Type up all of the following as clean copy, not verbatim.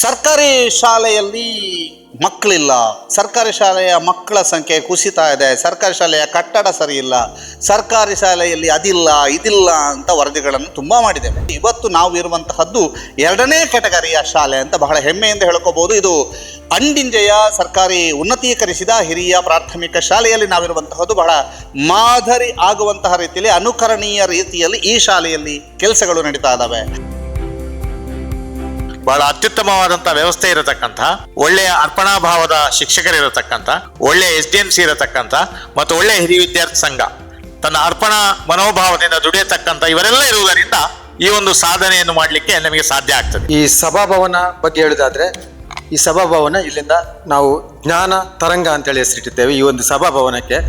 ಸರ್ಕಾರಿ ಶಾಲೆಯಲ್ಲಿ ಮಕ್ಕಳಿಲ್ಲ. ಸರ್ಕಾರಿ ಶಾಲೆಯ ಮಕ್ಕಳ ಸಂಖ್ಯೆ ಕುಸಿತಾ ಇದೆ. ಸರ್ಕಾರಿ ಶಾಲೆಯ ಕಟ್ಟಡ ಸರಿ ಇಲ್ಲ. ಸರ್ಕಾರಿ ಶಾಲೆಯಲ್ಲಿ ಅದಿಲ್ಲ ಇದಿಲ್ಲ ಅಂತ ವರದಿಗಳನ್ನು ತುಂಬ ಮಾಡಿದ್ದೇವೆ. ಇವತ್ತು ನಾವು ಇರುವಂತಹದ್ದು ಎರಡನೇ ಕೆಟಗರಿಯ ಶಾಲೆ ಅಂತ ಬಹಳ ಹೆಮ್ಮೆಯಿಂದ ಹೇಳ್ಕೋಬಹುದು. ಇದು ಅಂಡಿಂಜೆಯ ಸರ್ಕಾರಿ ಉನ್ನತೀಕರಿಸಿದ ಹಿರಿಯ ಪ್ರಾಥಮಿಕ ಶಾಲೆಯಲ್ಲಿ ನಾವಿರುವಂತಹದ್ದು. ಬಹಳ ಮಾದರಿ ಆಗುವಂತಹ ರೀತಿಯಲ್ಲಿ, ಅನುಕರಣೀಯ ರೀತಿಯಲ್ಲಿ ಈ ಶಾಲೆಯಲ್ಲಿ ಕೆಲಸಗಳು ನಡೀತಾ ಇದ್ದಾವೆ. ಬಹಳ ಅತ್ಯುತ್ತಮವಾದಂಥ ವ್ಯವಸ್ಥೆ ಇರತಕ್ಕಂಥ, ಒಳ್ಳೆಯ ಅರ್ಪಣಾಭಾವದ ಶಿಕ್ಷಕರಿರತಕ್ಕಂಥ, ಒಳ್ಳೆಯ SDMC ಇರತಕ್ಕಂಥ ಮತ್ತು ಒಳ್ಳೆಯ ಹಿರಿಯ ವಿದ್ಯಾರ್ಥಿ ಸಂಘ ತನ್ನ ಅರ್ಪಣಾ ಮನೋಭಾವದಿಂದ ದುಡಿಯತಕ್ಕಂಥ ಇವರೆಲ್ಲ ಇರುವುದರಿಂದ ಈ ಒಂದು ಸಾಧನೆಯನ್ನು ಮಾಡಲಿಕ್ಕೆ ನಮಗೆ ಸಾಧ್ಯ ಆಗ್ತದೆ. ಈ ಸಭಾಭವನ ಬಗ್ಗೆ ಹೇಳುವುದಾದ್ರೆ, ಈ ಸಭಾಭವನ ಇಲ್ಲಿಂದ ನಾವು ಜ್ಞಾನ ತರಂಗ ಅಂತೇಳಿ ಹೆಸರಿಟ್ಟಿದ್ದೇವೆ. ಈ ಒಂದು ಸಭಾಭವನಕ್ಕೆ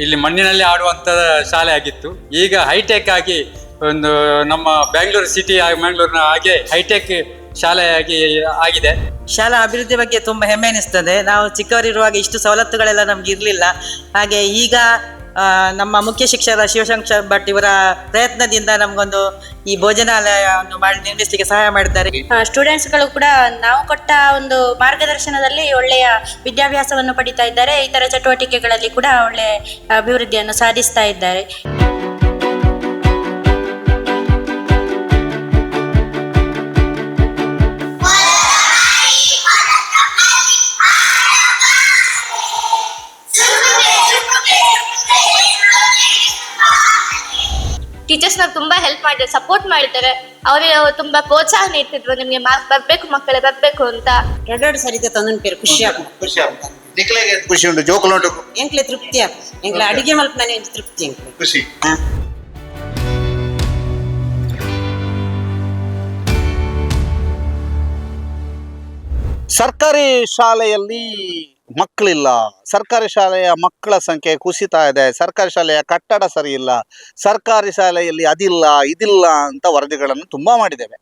ಇಲ್ಲಿ ಮಣ್ಣಿನಲ್ಲಿ ಆಡುವಂಥ ಶಾಲೆ ಆಗಿತ್ತು. ಈಗ ಹೈಟೆಕ್ ಆಗಿ ಒಂದು ನಮ್ಮ ಬ್ಯಾಂಗ್ಳೂರು ಸಿಟಿ ಮ್ಯಾಂಗ್ಳೂರಿನ ಹಾಗೆ ಹೈಟೆಕ್ ಶಾಲೆಯಾಗಿ ಆಗಿದೆ. ಶಾಲಾ ಅಭಿವೃದ್ಧಿ ಬಗ್ಗೆ ತುಂಬ ಹೆಮ್ಮೆ ಎನಿಸ್ತದೆ. ನಾವು ಚಿಕ್ಕವರಿರುವಾಗ ಇಷ್ಟು ಸವಲತ್ತುಗಳೆಲ್ಲ ನಮ್ಗೆ ಇರಲಿಲ್ಲ. ಹಾಗೆ ಈಗ ನಮ್ಮ ಮುಖ್ಯ ಶಿಕ್ಷಕ ಶಿವಶಂಕರ್ ಭಟ್ ಇವರ ಪ್ರಯತ್ನದಿಂದ ನಮಗೊಂದು ಈ ಭೋಜನಾಲಯವನ್ನು ಮಾಡಿ ನಿರ್ಮಿಸಲಿಕ್ಕೆ ಸಹಾಯ ಮಾಡಿದ್ದಾರೆ. ಸ್ಟೂಡೆಂಟ್ಸ್ಗಳು ಕೂಡ ನಾವು ಕೊಟ್ಟ ಒಂದು ಮಾರ್ಗದರ್ಶನದಲ್ಲಿ ಒಳ್ಳೆಯ ವಿದ್ಯಾಭ್ಯಾಸವನ್ನು ಪಡಿತಾ ಇದ್ದಾರೆ. ಇತರ ಚಟುವಟಿಕೆಗಳಲ್ಲಿ ಕೂಡ ಒಳ್ಳೆಯ ಅಭಿವೃದ್ಧಿಯನ್ನು ಸಾಧಿಸ್ತಾ ಇದ್ದಾರೆ. ಟೀಚರ್ಸ್ ನಾವು ತುಂಬಾ ಹೆಲ್ಪ್ ಮಾಡಿದ್ದಾರೆ, ಸಪೋರ್ಟ್ ಮಾಡಿದ್ದಾರೆ. ಅವರಿಗೆ ತುಂಬಾ ಪ್ರೋತ್ಸಾಹ ನೀಡ್ತಿದ್ರು, ನಿಮ್ಗೆ ಮಾರ್ಕ್ ಬರ್ಬೇಕು ಮಕ್ಕಳೇ ಬರ್ಬೇಕು ಅಂತ. ಎರಡು ಸರಿತ ತಂದು ಖುಷಿ ಖುಷಿ ಉಂಟು, ಜೋಕುಲು ಉಂಟು, ಎಂಕ್ಲೆ ತೃಪ್ತಿ ಎಂಕ್ಲೆ ಅಡಿಗೆ ಮಲ್ಪ ನನಗೆ ತೃಪ್ತಿ ಖುಷಿ. ಸರ್ಕಾರಿ ಶಾಲೆಯಲ್ಲಿ ಮಕ್ಕಳಿಲ್ಲ. ಸರ್ಕಾರಿ ಶಾಲೆಯ ಮಕ್ಕಳ ಸಂಖ್ಯೆ ಕುಸಿತಾ ಇದೆ. ಸರ್ಕಾರಿ ಶಾಲೆಯ ಕಟ್ಟಡ ಸರಿ ಇಲ್ಲ. ಸರ್ಕಾರಿ ಶಾಲೆಯಲ್ಲಿ ಅದಿಲ್ಲ ಇದಿಲ್ಲ ಅಂತ ವರದಿಗಳನ್ನು ತುಂಬ ಮಾಡಿದ್ದೇವೆ.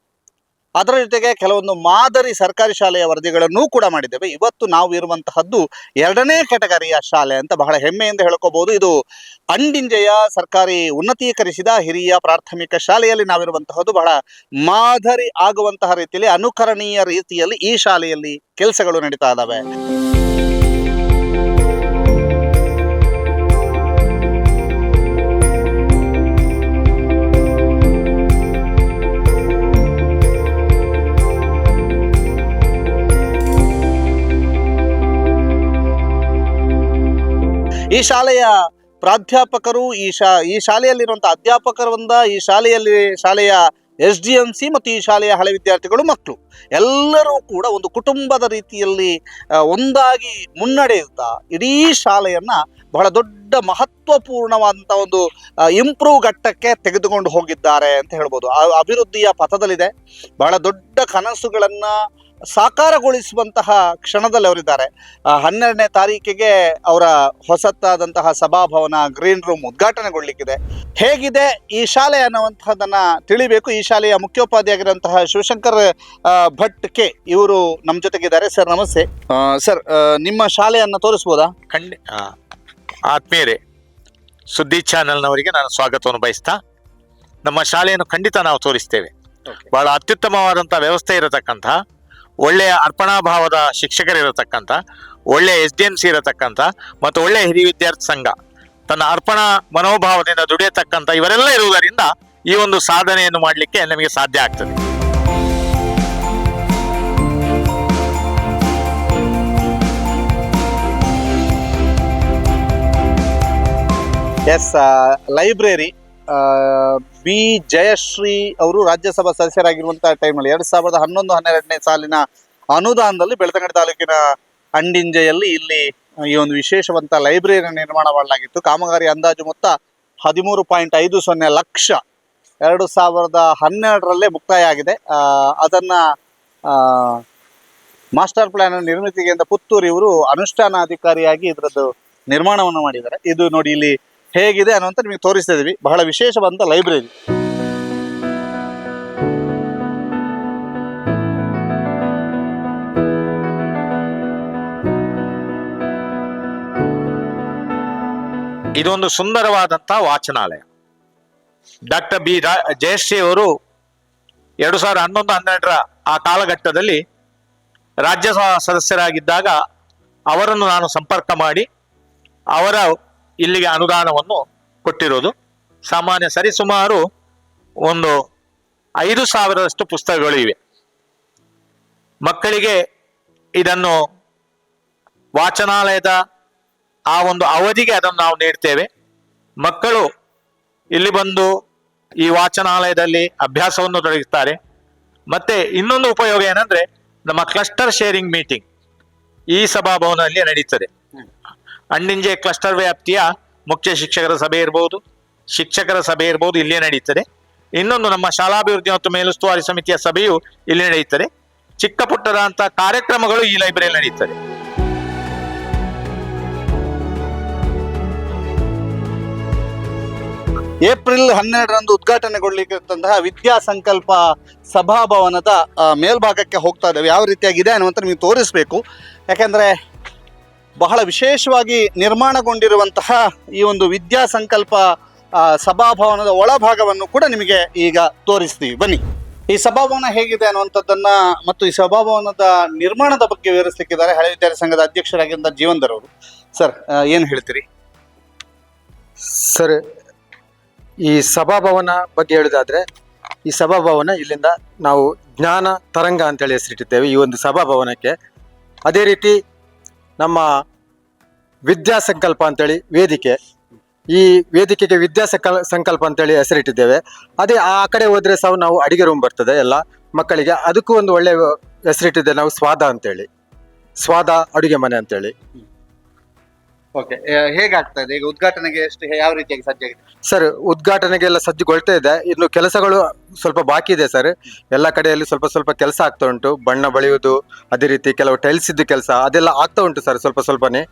ಅದರ ಜೊತೆಗೆ ಕೆಲವೊಂದು ಮಾದರಿ ಸರ್ಕಾರಿ ಶಾಲೆಯ ವರದಿಗಳನ್ನೂ ಕೂಡ ಮಾಡಿದ್ದೇವೆ. ಇವತ್ತು ನಾವು ಇರುವಂತಹದ್ದು ಎರಡನೇ ಕೆಟಗರಿಯ ಶಾಲೆ ಅಂತ ಬಹಳ ಹೆಮ್ಮೆಯಿಂದ ಹೇಳ್ಕೋಬಹುದು. ಇದು ಅಂಡಿಂಜೆಯ ಸರ್ಕಾರಿ ಉನ್ನತೀಕರಿಸಿದ ಹಿರಿಯ ಪ್ರಾಥಮಿಕ ಶಾಲೆಯಲ್ಲಿ ನಾವಿರುವಂತಹದ್ದು. ಬಹಳ ಮಾದರಿ ಆಗುವಂತಹ ರೀತಿಯಲ್ಲಿ, ಅನುಕರಣೀಯ ರೀತಿಯಲ್ಲಿ ಈ ಶಾಲೆಯಲ್ಲಿ ಕೆಲಸಗಳು ನಡೀತಾ ಇದ್ದಾವೆ. ಈ ಶಾಲೆಯ ಪ್ರಾಧ್ಯಾಪಕರು, ಈ ಶಾಲೆಯಲ್ಲಿರುವಂಥ ಅಧ್ಯಾಪಕರಿಂದ, ಈ ಶಾಲೆಯ SDMC ಮತ್ತು ಈ ಶಾಲೆಯ ಹಳೆ ವಿದ್ಯಾರ್ಥಿಗಳು, ಮಕ್ಕಳು ಎಲ್ಲರೂ ಕೂಡ ಒಂದು ಕುಟುಂಬದ ರೀತಿಯಲ್ಲಿ ಒಂದಾಗಿ ಮುನ್ನಡೆಯುತ್ತಾ ಇಡೀ ಶಾಲೆಯನ್ನ ಬಹಳ ದೊಡ್ಡ ಮಹತ್ವಪೂರ್ಣವಾದಂಥ ಒಂದು ಇಂಪ್ರೂವ್ ಘಟ್ಟಕ್ಕೆ ತೆಗೆದುಕೊಂಡು ಹೋಗಿದ್ದಾರೆ ಅಂತ ಹೇಳ್ಬೋದು. ಅಭಿವೃದ್ಧಿಯ ಪಥದಲ್ಲಿದೆ. ಬಹಳ ದೊಡ್ಡ ಕನಸುಗಳನ್ನ ಸಾಕಾರಗೊಳಿಸುವಂತಹ ಕ್ಷಣದಲ್ಲಿ ಅವರಿದ್ದಾರೆ. 12ನೇ ತಾರೀಕಿಗೆ ಅವರ ಹೊಸತಾದಂತಹ ಸಭಾಭವನ ಗ್ರೀನ್ ರೂಮ್ ಉದ್ಘಾಟನೆಗೊಳ್ಳಿಕ್ಕಿದೆ. ಹೇಗಿದೆ ಈ ಶಾಲೆ ಅನ್ನುವಂತಹದನ್ನ ತಿಳಿಬೇಕು. ಈ ಶಾಲೆಯ ಮುಖ್ಯೋಪಾಧ್ಯಾಯರಾಗಿರುವಂತಹ ಶಿವಶಂಕರ್ ಭಟ್ ಕೆ ಇವರು ನಮ್ಮ ಜೊತೆಗಿದ್ದಾರೆ. ಸರ್ ನಮಸ್ತೆ. ಸರ್, ನಿಮ್ಮ ಶಾಲೆಯನ್ನ ತೋರಿಸ್ಬೋದಾ? ಆತ್ಮೀಯರೇ, ಸುದ್ದಿ ಚಾನೆಲ್ನವರಿಗೆ ನಾನು ಸ್ವಾಗತವನ್ನು ಬಯಸ್ತಾ, ನಮ್ಮ ಶಾಲೆಯನ್ನು ಖಂಡಿತ ನಾವು ತೋರಿಸ್ತೇವೆ. ಬಹಳ ಅತ್ಯುತ್ತಮವಾದಂಥ ವ್ಯವಸ್ಥೆ ಇರತಕ್ಕಂಥ, ಒಳ್ಳೆಯ ಅರ್ಪಣಾಭಾವದ ಶಿಕ್ಷಕರಿರತಕ್ಕಂಥ, ಒಳ್ಳೆಯ SDMC ಇರತಕ್ಕಂಥ ಮತ್ತು ಒಳ್ಳೆಯ ಹಿರಿಯ ವಿದ್ಯಾರ್ಥಿ ಸಂಘ ತನ್ನ ಅರ್ಪಣಾ ಮನೋಭಾವದಿಂದ ದುಡಿಯತಕ್ಕಂಥ ಇವರೆಲ್ಲ ಇರುವುದರಿಂದ ಈ ಒಂದು ಸಾಧನೆಯನ್ನು ಮಾಡಲಿಕ್ಕೆ ನಮಗೆ ಸಾಧ್ಯ ಆಗ್ತದೆ. ಎಸ್, ಲೈಬ್ರರಿ ಬಿ ಜಯಶ್ರೀ ಅವರು ರಾಜ್ಯಸಭಾ ಸದಸ್ಯರಾಗಿರುವಂತಹ ಟೈಮಲ್ಲಿ 2011-12ನೇ ಸಾಲಿನ ಅನುದಾನದಲ್ಲಿ ಬೆಳ್ತಂಗಡಿ ತಾಲೂಕಿನ ಅಂಡಿಂಜೆಯಲ್ಲಿ ಇಲ್ಲಿ ಈ ಒಂದು ವಿಶೇಷವಂತ ಲೈಬ್ರರಿ ನಿರ್ಮಾಣ ಮಾಡಲಾಗಿತ್ತು. ಕಾಮಗಾರಿ ಅಂದಾಜು ಮೊತ್ತ 13.50 ಲಕ್ಷ 2012ರಲ್ಲೇ ಮುಕ್ತಾಯ ಆಗಿದೆ. ಅದನ್ನ ಮಾಸ್ಟರ್ ಪ್ಲಾನ್ ನಿರ್ಮಿತಿಗೆ ಅಂತ ಪುತ್ತೂರು ಇವರು ಅನುಷ್ಠಾನಾಧಿಕಾರಿಯಾಗಿ ಇದರದ್ದು ನಿರ್ಮಾಣವನ್ನು ಮಾಡಿದ್ದಾರೆ. ಇದು ನೋಡಿ ಇಲ್ಲಿ ಹೇಗಿದೆ ಅನ್ನುವಂತ ನಿಮಗೆ ತೋರಿಸ್ತಾ ಇದೀವಿ. ಬಹಳ ವಿಶೇಷವಾದಂಥ ಲೈಬ್ರರಿ. ಇದೊಂದು ಸುಂದರವಾದಂಥ ವಾಚನಾಲಯ. ಡಾಕ್ಟರ್ ಬಿ ಜಯಶ್ರೀ ಅವರು 2011-12ರ ಆ ಕಾಲಘಟ್ಟದಲ್ಲಿ ರಾಜ್ಯ ಸದಸ್ಯರಾಗಿದ್ದಾಗ ಅವರನ್ನು ನಾನು ಸಂಪರ್ಕ ಮಾಡಿ ಅವರ ಇಲ್ಲಿಗೆ ಅನುದಾನವನ್ನು ಕೊಟ್ಟಿರೋದು. ಸಾಮಾನ್ಯ ಸರಿಸುಮಾರು ಒಂದು 5,000ರಷ್ಟು ಪುಸ್ತಕಗಳು ಇವೆ. ಮಕ್ಕಳಿಗೆ ಇದನ್ನು ವಾಚನಾಲಯದ ಆ ಒಂದು ಅವಧಿಗೆ ಅದನ್ನು ನಾವು ನೀಡ್ತೇವೆ. ಮಕ್ಕಳು ಇಲ್ಲಿ ಬಂದು ಈ ವಾಚನಾಲಯದಲ್ಲಿ ಅಭ್ಯಾಸವನ್ನು ತೊಡಗಿಸ್ತಾರೆ. ಮತ್ತೆ ಇನ್ನೊಂದು ಉಪಯೋಗ ಏನಂದ್ರೆ, ನಮ್ಮ ಕ್ಲಸ್ಟರ್ ಶೇರಿಂಗ್ ಮೀಟಿಂಗ್ ಈ ಸಭಾಭವನದಲ್ಲಿ ನಡೀತದೆ. ಅಂಡಿಂಜೆ ಕ್ಲಸ್ಟರ್ ವ್ಯಾಪ್ತಿಯ ಮುಖ್ಯ ಶಿಕ್ಷಕರ ಸಭೆ ಇರ್ಬೋದು, ಶಿಕ್ಷಕರ ಸಭೆ ಇರ್ಬೋದು, ಇಲ್ಲೇ ನಡೀತದೆ. ಇನ್ನೊಂದು ನಮ್ಮ ಶಾಲಾಭಿವೃದ್ಧಿ ಮತ್ತು ಮೇಲುಸ್ತುವಾರಿ ಸಮಿತಿಯ ಸಭೆಯು ಇಲ್ಲಿ ನಡೆಯುತ್ತದೆ. ಚಿಕ್ಕ ಪುಟ್ಟದಂತ ಕಾರ್ಯಕ್ರಮಗಳು ಈ ಲೈಬ್ರರಿಯಲ್ಲಿ ನಡೆಯುತ್ತದೆ. ಏಪ್ರಿಲ್ 12ರಂದು ಉದ್ಘಾಟನೆಗೊಳ್ಳಲಿಕ್ಕಿರುವಂತಹ ವಿದ್ಯಾಸಂಕಲ್ಪ ಸಭಾಭವನದ ಮೇಲ್ಭಾಗಕ್ಕೆ ಹೋಗ್ತಾ ಇದ್ದೇವೆ. ಯಾವ ರೀತಿಯಾಗಿದೆ ಅನ್ನುವಂಥ ನಿಮಗೆ ತೋರಿಸಬೇಕು. ಯಾಕೆಂದರೆ ಬಹಳ ವಿಶೇಷವಾಗಿ ನಿರ್ಮಾಣಗೊಂಡಿರುವಂತಹ ಈ ಒಂದು ವಿದ್ಯಾಸಂಕಲ್ಪ ಸಭಾಭವನದ ಒಳಭಾಗವನ್ನು ಕೂಡ ನಿಮಗೆ ಈಗ ತೋರಿಸ್ತೀವಿ. ಬನ್ನಿ, ಈ ಸಭಾಭವನ ಹೇಗಿದೆ ಅನ್ನುವಂಥದ್ದನ್ನ ಮತ್ತು ಈ ಸಭಾಭವನದ ನಿರ್ಮಾಣದ ಬಗ್ಗೆ ವಿವರಿಸಲಿಕ್ಕಿದ್ದಾರೆ ಹಳೆ ವಿದ್ಯಾರ್ಥಿ ಸಂಘದ ಅಧ್ಯಕ್ಷರಾಗಿದ್ದ ಜೀವಂದರ್ ಅವರು. ಸರ್, ಏನು ಹೇಳ್ತೀರಿ? ಸರ್, ಈ ಸಭಾಭವನ ಬಗ್ಗೆ ಹೇಳುವುದಾದ್ರೆ, ಈ ಸಭಾಭವನ ಇಲ್ಲಿಂದ ನಾವು ಜ್ಞಾನ ತರಂಗ ಅಂತೇಳಿ ಹೆಸರಿಟ್ಟಿದ್ದೇವೆ ಈ ಒಂದು ಸಭಾಭವನಕ್ಕೆ. ಅದೇ ರೀತಿ ನಮ್ಮ ವಿದ್ಯಾಸಂಕಲ್ಪ ಅಂತೇಳಿ ವೇದಿಕೆ, ಈ ವೇದಿಕೆಗೆ ಸಂಕಲ್ಪ ಅಂತೇಳಿ ಹೆಸರಿಟ್ಟಿದ್ದೇವೆ. ಅದೇ ಆ ಕಡೆ ಹೋದ್ರೆ ಸಹ ನಾವು ಅಡಿಗೆ ರೂಮ್ ಬರ್ತದೆ ಎಲ್ಲ ಮಕ್ಕಳಿಗೆ, ಅದಕ್ಕೂ ಒಂದು ಒಳ್ಳೆ ಹೆಸರಿಟ್ಟಿದ್ದೇವೆ ನಾವು, ಸ್ವಾದ ಅಂತೇಳಿ, ಸ್ವಾದ ಅಡುಗೆ ಮನೆ ಅಂತೇಳಿ. ಓಕೆ, ಹೇಗಾಗ್ತಾ ಇದೆ ಈಗ ಉದ್ಘಾಟನೆಗೆ? ಯಾವ ರೀತಿಯಾಗಿ ಸಜ್ಜಾಗಿದೆ ಸರ್? ಉದ್ಘಾಟನೆಗೆಲ್ಲ ಸಜ್ಜುಗೊಳ್ತಾ ಇದೆ, ಇನ್ನು ಕೆಲಸಗಳು ಸ್ವಲ್ಪ ಬಾಕಿ ಇದೆ ಸರ್. ಎಲ್ಲ ಕಡೆಯಲ್ಲಿ ಸ್ವಲ್ಪ ಸ್ವಲ್ಪ ಕೆಲಸ ಆಗ್ತಾ ಉಂಟು. ಬಣ್ಣ ಬಳಿಯುವುದು, ಅದೇ ರೀತಿ ಕೆಲವು ಟೈಲ್ಸ್ ಇದ್ದು ಕೆಲಸ ಅದೆಲ್ಲ ಆಗ್ತಾ ಉಂಟು ಸರ್, ಸ್ವಲ್ಪ ಸ್ವಲ್ಪನೇ.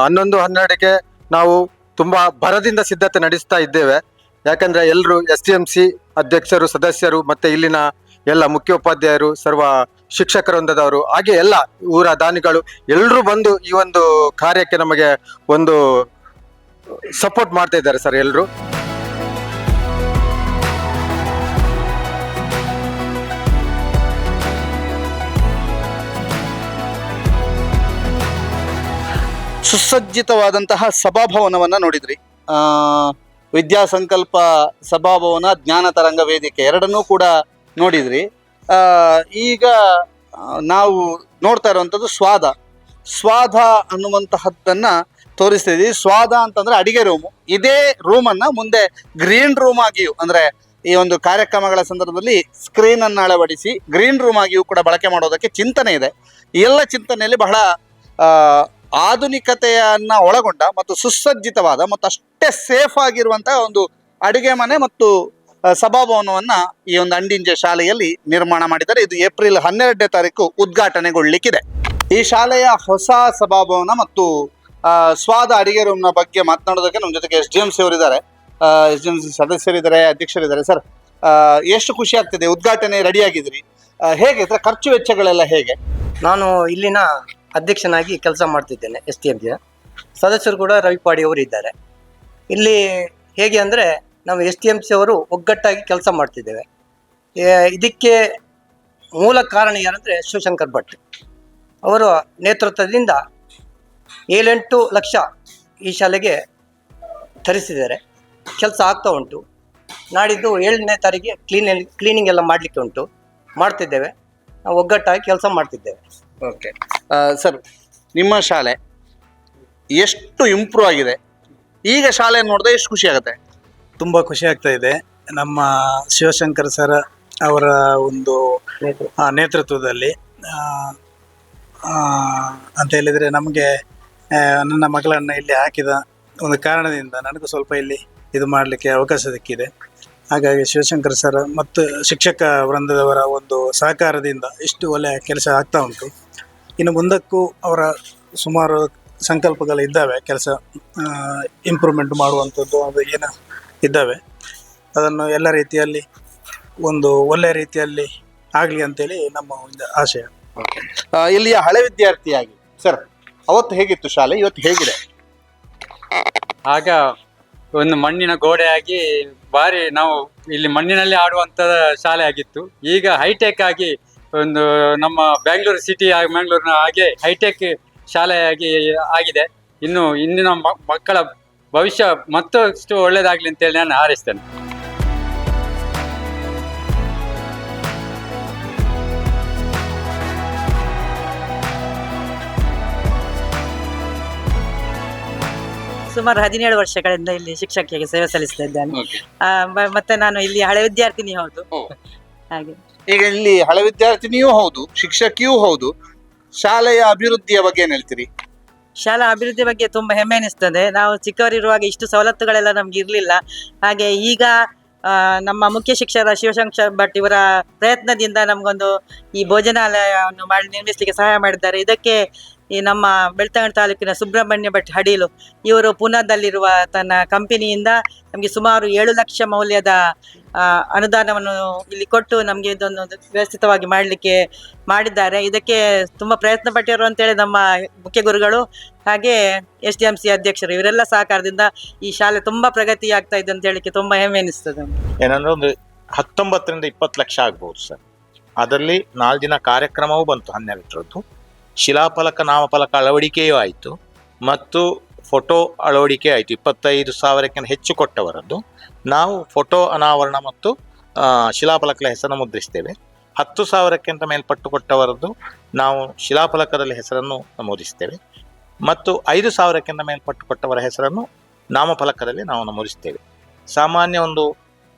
11-12ಕ್ಕೆ ನಾವು ತುಂಬಾ ಭರದಿಂದ ಸಿದ್ಧತೆ ನಡೆಸ್ತಾ ಇದ್ದೇವೆ. ಯಾಕಂದ್ರೆ ಎಲ್ಲರೂ STMC ಅಧ್ಯಕ್ಷರು, ಸದಸ್ಯರು, ಮತ್ತೆ ಇಲ್ಲಿನ ಎಲ್ಲ ಮುಖ್ಯೋಪಾಧ್ಯಾಯರು, ಸರ್ವ ಶಿಕ್ಷಕರೊಂದದವರು, ಹಾಗೆ ಎಲ್ಲ ಊರ ದಾನಿಗಳು ಎಲ್ಲರೂ ಬಂದು ಈ ಒಂದು ಕಾರ್ಯಕ್ಕೆ ನಮಗೆ ಒಂದು ಸಪೋರ್ಟ್ ಮಾಡ್ತಾ ಇದ್ದಾರೆ ಸರ್ ಎಲ್ಲರೂ. ಸುಸಜ್ಜಿತವಾದಂತಹ ಸಭಾಭವನವನ್ನ ನೋಡಿದ್ರಿ. ವಿದ್ಯಾಸಂಕಲ್ಪ ಸಭಾಭವನ, ಜ್ಞಾನ ತರಂಗ ವೇದಿಕೆ ಎರಡನ್ನೂ ಕೂಡ ನೋಡಿದ್ರಿ. ಈಗ ನಾವು ನೋಡ್ತಾ ಇರುವಂಥದ್ದು ಸ್ವಾದ ಅನ್ನುವಂತಹದ್ದನ್ನ ತೋರಿಸ್ತಿದ್ವಿ. ಸ್ವಾದ ಅಂತಂದ್ರೆ ಅಡಿಗೆ ರೂಮು. ಇದೇ ರೂಮನ್ನ ಮುಂದೆ ಗ್ರೀನ್ ರೂಮ್ ಆಗಿಯೂ, ಅಂದ್ರೆ ಈ ಒಂದು ಕಾರ್ಯಕ್ರಮಗಳ ಸಂದರ್ಭದಲ್ಲಿ ಸ್ಕ್ರೀನ್ ಅನ್ನು ಅಳವಡಿಸಿ ಗ್ರೀನ್ ರೂಮ್ ಆಗಿಯೂ ಕೂಡ ಬಳಕೆ ಮಾಡೋದಕ್ಕೆ ಚಿಂತನೆ ಇದೆ. ಈ ಎಲ್ಲ ಚಿಂತನೆಯಲ್ಲಿ ಬಹಳ ಆಧುನಿಕತೆಯನ್ನ ಒಳಗೊಂಡ ಮತ್ತು ಸುಸಜ್ಜಿತವಾದ ಮತ್ತು ಅಷ್ಟೇ ಸೇಫ್ ಆಗಿರುವಂತಹ ಒಂದು ಅಡುಗೆ ಮನೆ ಮತ್ತು ಸಭಾಭವನವನ್ನ ಈ ಒಂದು ಅಂಡಿಂಜೆ ಶಾಲೆಯಲ್ಲಿ ನಿರ್ಮಾಣ ಮಾಡಿದ್ದಾರೆ. ಇದು ಏಪ್ರಿಲ್ 12ನೇ ತಾರೀಕು ಉದ್ಘಾಟನೆಗೊಳ್ಳಲಿಕ್ಕಿದೆ. ಈ ಶಾಲೆಯ ಹೊಸ ಸಭಾಭವನ ಮತ್ತು ಸ್ವಾದ ಅಡಿಗೆ ರೂಮ್ನ ಬಗ್ಗೆ ಮಾತನಾಡೋದಕ್ಕೆ ನಮ್ಮ ಜೊತೆಗೆ SDMC ಅವರಿದ್ದಾರೆ, SDMC ಸದಸ್ಯರಿದ್ದಾರೆ, ಅಧ್ಯಕ್ಷರಿದ್ದಾರೆ. ಸರ್, ಎಷ್ಟು ಖುಷಿ ಆಗ್ತಿದೆ, ಉದ್ಘಾಟನೆ ರೆಡಿ ಆಗಿದ್ರಿ, ಹೇಗೆ ಖರ್ಚು ವೆಚ್ಚಗಳೆಲ್ಲ ಹೇಗೆ? ನಾನು ಇಲ್ಲಿನ ಅಧ್ಯಕ್ಷನಾಗಿ ಕೆಲಸ ಮಾಡ್ತಿದ್ದೇನೆ. STMC ಸದಸ್ಯರು ಕೂಡ ರವಿಪಾಡಿ ಅವರು ಇದ್ದಾರೆ. ಇಲ್ಲಿ ಹೇಗೆ ಅಂದರೆ, ನಾವು STMC ಅವರು ಒಗ್ಗಟ್ಟಾಗಿ ಕೆಲಸ ಮಾಡ್ತಿದ್ದೇವೆ. ಇದಕ್ಕೆ ಮೂಲ ಕಾರಣ ಏನಂದರೆ ಶಿವಶಂಕರ್ ಭಟ್ ಅವರ ನೇತೃತ್ವದಿಂದ 7-8 ಲಕ್ಷ ಈ ಶಾಲೆಗೆ ತರಿಸಿದ್ದಾರೆ. ಕೆಲಸ ಆಗ್ತಾ ಉಂಟು. ನಾಡಿದ್ದು 7ನೇ ತಾರೀಕಿಗೆ ಕ್ಲೀನಿಂಗ್ ಎಲ್ಲ ಮಾಡಲಿಕ್ಕೆ ಉಂಟು, ಮಾಡ್ತಿದ್ದೇವೆ. ನಾವು ಒಗ್ಗಟ್ಟಾಗಿ ಕೆಲಸ ಮಾಡ್ತಿದ್ದೇವೆ. ಓಕೆ ಸರ್, ನಿಮ್ಮ ಶಾಲೆ ಎಷ್ಟು ಇಂಪ್ರೂವ್ ಆಗಿದೆ? ಈಗ ಶಾಲೆ ನೋಡಿದ್ರೆ ಎಷ್ಟು ಖುಷಿ ಆಗುತ್ತೆ? ತುಂಬ ಖುಷಿ ಆಗ್ತಾ ಇದೆ. ನಮ್ಮ ಶಿವಶಂಕರ್ ಸರ್ ಅವರ ಒಂದು ನೇತೃತ್ವದಲ್ಲಿ ಅಂತ ಹೇಳಿದರೆ, ನಮಗೆ ನನ್ನ ಮಗಳನ್ನು ಇಲ್ಲಿ ಹಾಕಿದ ಒಂದು ಕಾರಣದಿಂದ ನನಗೂ ಸ್ವಲ್ಪ ಇಲ್ಲಿ ಇದು ಮಾಡಲಿಕ್ಕೆ ಅವಕಾಶ ಸಿಕ್ಕಿದೆ. ಹಾಗಾಗಿ ಶಿವಶಂಕರ್ ಸರ್ ಮತ್ತು ಶಿಕ್ಷಕ ವೃಂದದವರ ಒಂದು ಸಹಕಾರದಿಂದ ಇಷ್ಟು ಒಳ್ಳೆಯ ಕೆಲಸ ಆಗ್ತಾ ಉಂಟು. ಇನ್ನು ಮುಂದಕ್ಕೂ ಅವರ ಸುಮಾರು ಸಂಕಲ್ಪಗಳಿದ್ದಾವೆ, ಕೆಲಸ ಇಂಪ್ರೂವ್ಮೆಂಟ್ ಮಾಡುವಂಥದ್ದು ಅದು ಏನು ಇದ್ದಾವೆ. ಅದನ್ನು ಎಲ್ಲ ರೀತಿಯಲ್ಲಿ ಒಂದು ಒಳ್ಳೆಯ ರೀತಿಯಲ್ಲಿ ಆಗಲಿ ಅಂತೇಳಿ ನಮ್ಮ ಒಂದು ಆಶಯ. ಇಲ್ಲಿಯ ಹಳೆ ವಿದ್ಯಾರ್ಥಿಯಾಗಿ ಸರ್, ಅವತ್ತು ಹೇಗಿತ್ತು ಶಾಲೆ, ಇವತ್ತು ಹೇಗಿದೆ? ಆಗ ಒಂದು ಮಣ್ಣಿನ ಗೋಡೆಯಾಗಿ ಭಾರಿ ನಾವು ಇಲ್ಲಿ ಮಣ್ಣಿನಲ್ಲಿ ಆಡುವಂಥ ಶಾಲೆ ಆಗಿತ್ತು. ಈಗ ಹೈಟೆಕ್ ಆಗಿ ಒಂದು ನಮ್ಮ ಬ್ಯಾಂಗ್ಳೂರು ಸಿಟಿ ಮ್ಯಾಂಗ್ಳೂರಿನ ಹಾಗೆ ಹೈಟೆಕ್ ಶಾಲೆಯಾಗಿ ಆಗಿದೆ. ಇನ್ನು ಇಂದಿನ ಮಕ್ಕಳ ಭವಿಷ್ಯ ಮತ್ತಷ್ಟು ಒಳ್ಳೆಯದಾಗಲಿ ಅಂತೇಳಿ ನಾನು ಹಾರೈಸ್ತೇನೆ. ಸುಮಾರು 17 ವರ್ಷಗಳಿಂದ ಇಲ್ಲಿ ಶಿಕ್ಷಕಿಯಾಗಿ ಸೇವೆ ಸಲ್ಲಿಸ್ತಾ ಇದ್ದೇನೆ. ಮತ್ತೆ ನಾನು ಇಲ್ಲಿ ಹಳೆ ವಿದ್ಯಾರ್ಥಿನಿ ಹೌದು. ಹಾಗೆ ಈಗ ಇಲ್ಲಿ ಹಳೆ ವಿದ್ಯಾರ್ಥಿನಿಯೂ ಹೌದು, ಶಿಕ್ಷಕಿಯೂ ಹೌದು. ಶಾಲೆಯ ಅಭಿವೃದ್ಧಿಯ ಬಗ್ಗೆ ಏನ್ ಹೇಳ್ತೀರಿ? ಶಾಲಾ ಅಭಿವೃದ್ಧಿ ಬಗ್ಗೆ ತುಂಬಾ ಹೆಮ್ಮೆ ಅನಿಸ್ತದೆ. ನಾವು ಚಿಕ್ಕವರಿರುವಾಗ ಇಷ್ಟು ಸವಲತ್ತುಗಳೆಲ್ಲ ನಮ್ಗೆ ಇರ್ಲಿಲ್ಲ. ಹಾಗೆ ಈಗ ನಮ್ಮ ಮುಖ್ಯ ಶಿಕ್ಷಕರ ಶಿವಶಂಕರ್ ಭಟ್ ಇವರ ಪ್ರಯತ್ನದಿಂದ ನಮಗೊಂದು ಈ ಭೋಜನಾಲಯವನ್ನು ನಿರ್ಮಿಸಲಿಕ್ಕೆ ಸಹಾಯ ಮಾಡಿದ್ದಾರೆ. ಇದಕ್ಕೆ ಈ ನಮ್ಮ ಬೆಳ್ತಂಗಡಿ ತಾಲೂಕಿನ ಸುಬ್ರಹ್ಮಣ್ಯ ಭಟ್ ಹಡೀಲು ಇವರು ಪೂನಾದಲ್ಲಿರುವ ತನ್ನ ಕಂಪನಿಯಿಂದ ನಮಗೆ ಸುಮಾರು 7 ಲಕ್ಷ ಮೌಲ್ಯದ ಅನುದಾನವನ್ನು ಇಲ್ಲಿ ಕೊಟ್ಟು ನಮಗೆ ಇದನ್ನು ವ್ಯವಸ್ಥಿತವಾಗಿ ಮಾಡಲಿಕ್ಕೆ ಮಾಡಿದ್ದಾರೆ. ಇದಕ್ಕೆ ತುಂಬ ಪ್ರಯತ್ನ ಪಟ್ಟಿರು ಅಂತೇಳಿ ನಮ್ಮ ಮುಖ್ಯ ಗುರುಗಳು ಹಾಗೆ SDMC ಅಧ್ಯಕ್ಷರು ಇವರೆಲ್ಲ ಸಹಕಾರದಿಂದ ಈ ಶಾಲೆ ತುಂಬಾ ಪ್ರಗತಿ ಆಗ್ತಾ ಇದೆ ಅಂತ ಹೇಳಿಕ್ಕೆ ತುಂಬಾ ಹೆಮ್ಮೆ ಅನಿಸ್ತದೆ. ಏನಂದ್ರೆ ಒಂದು 19 ರಿಂದ 20 ಲಕ್ಷ ಆಗ್ಬೋದು ಸರ್. ಅದರಲ್ಲಿ 4 ದಿನ ಕಾರ್ಯಕ್ರಮವೂ ಬಂತು, 12ರದ್ದು ಶಿಲಾಫಲಕ ನಾಮಫಲಕ ಅಳವಡಿಕೆಯೂ ಆಯಿತು ಮತ್ತು ಫೋಟೋ ಅಳವಡಿಕೆ ಆಯಿತು. 25,000ಕ್ಕಿಂತ ಹೆಚ್ಚು ಕೊಟ್ಟವರದ್ದು ನಾವು ಫೋಟೋ ಅನಾವರಣ ಮತ್ತು ಶಿಲಾಫಲಕದ ಹೆಸರನ್ನು ಮುದ್ರಿಸ್ತೇವೆ. 10,000ಕ್ಕಿಂತ ಮೇಲ್ಪಟ್ಟು ಕೊಟ್ಟವರದ್ದು ನಾವು ಶಿಲಾಫಲಕದಲ್ಲಿ ಹೆಸರನ್ನು ನಮೂದಿಸ್ತೇವೆ ಮತ್ತು 5,000ಕ್ಕಿಂತ ಮೇಲ್ಪಟ್ಟು ಕೊಟ್ಟವರ ಹೆಸರನ್ನು ನಾಮಫಲಕದಲ್ಲಿ ನಾವು ನಮೂದಿಸ್ತೇವೆ. ಸಾಮಾನ್ಯ ಒಂದು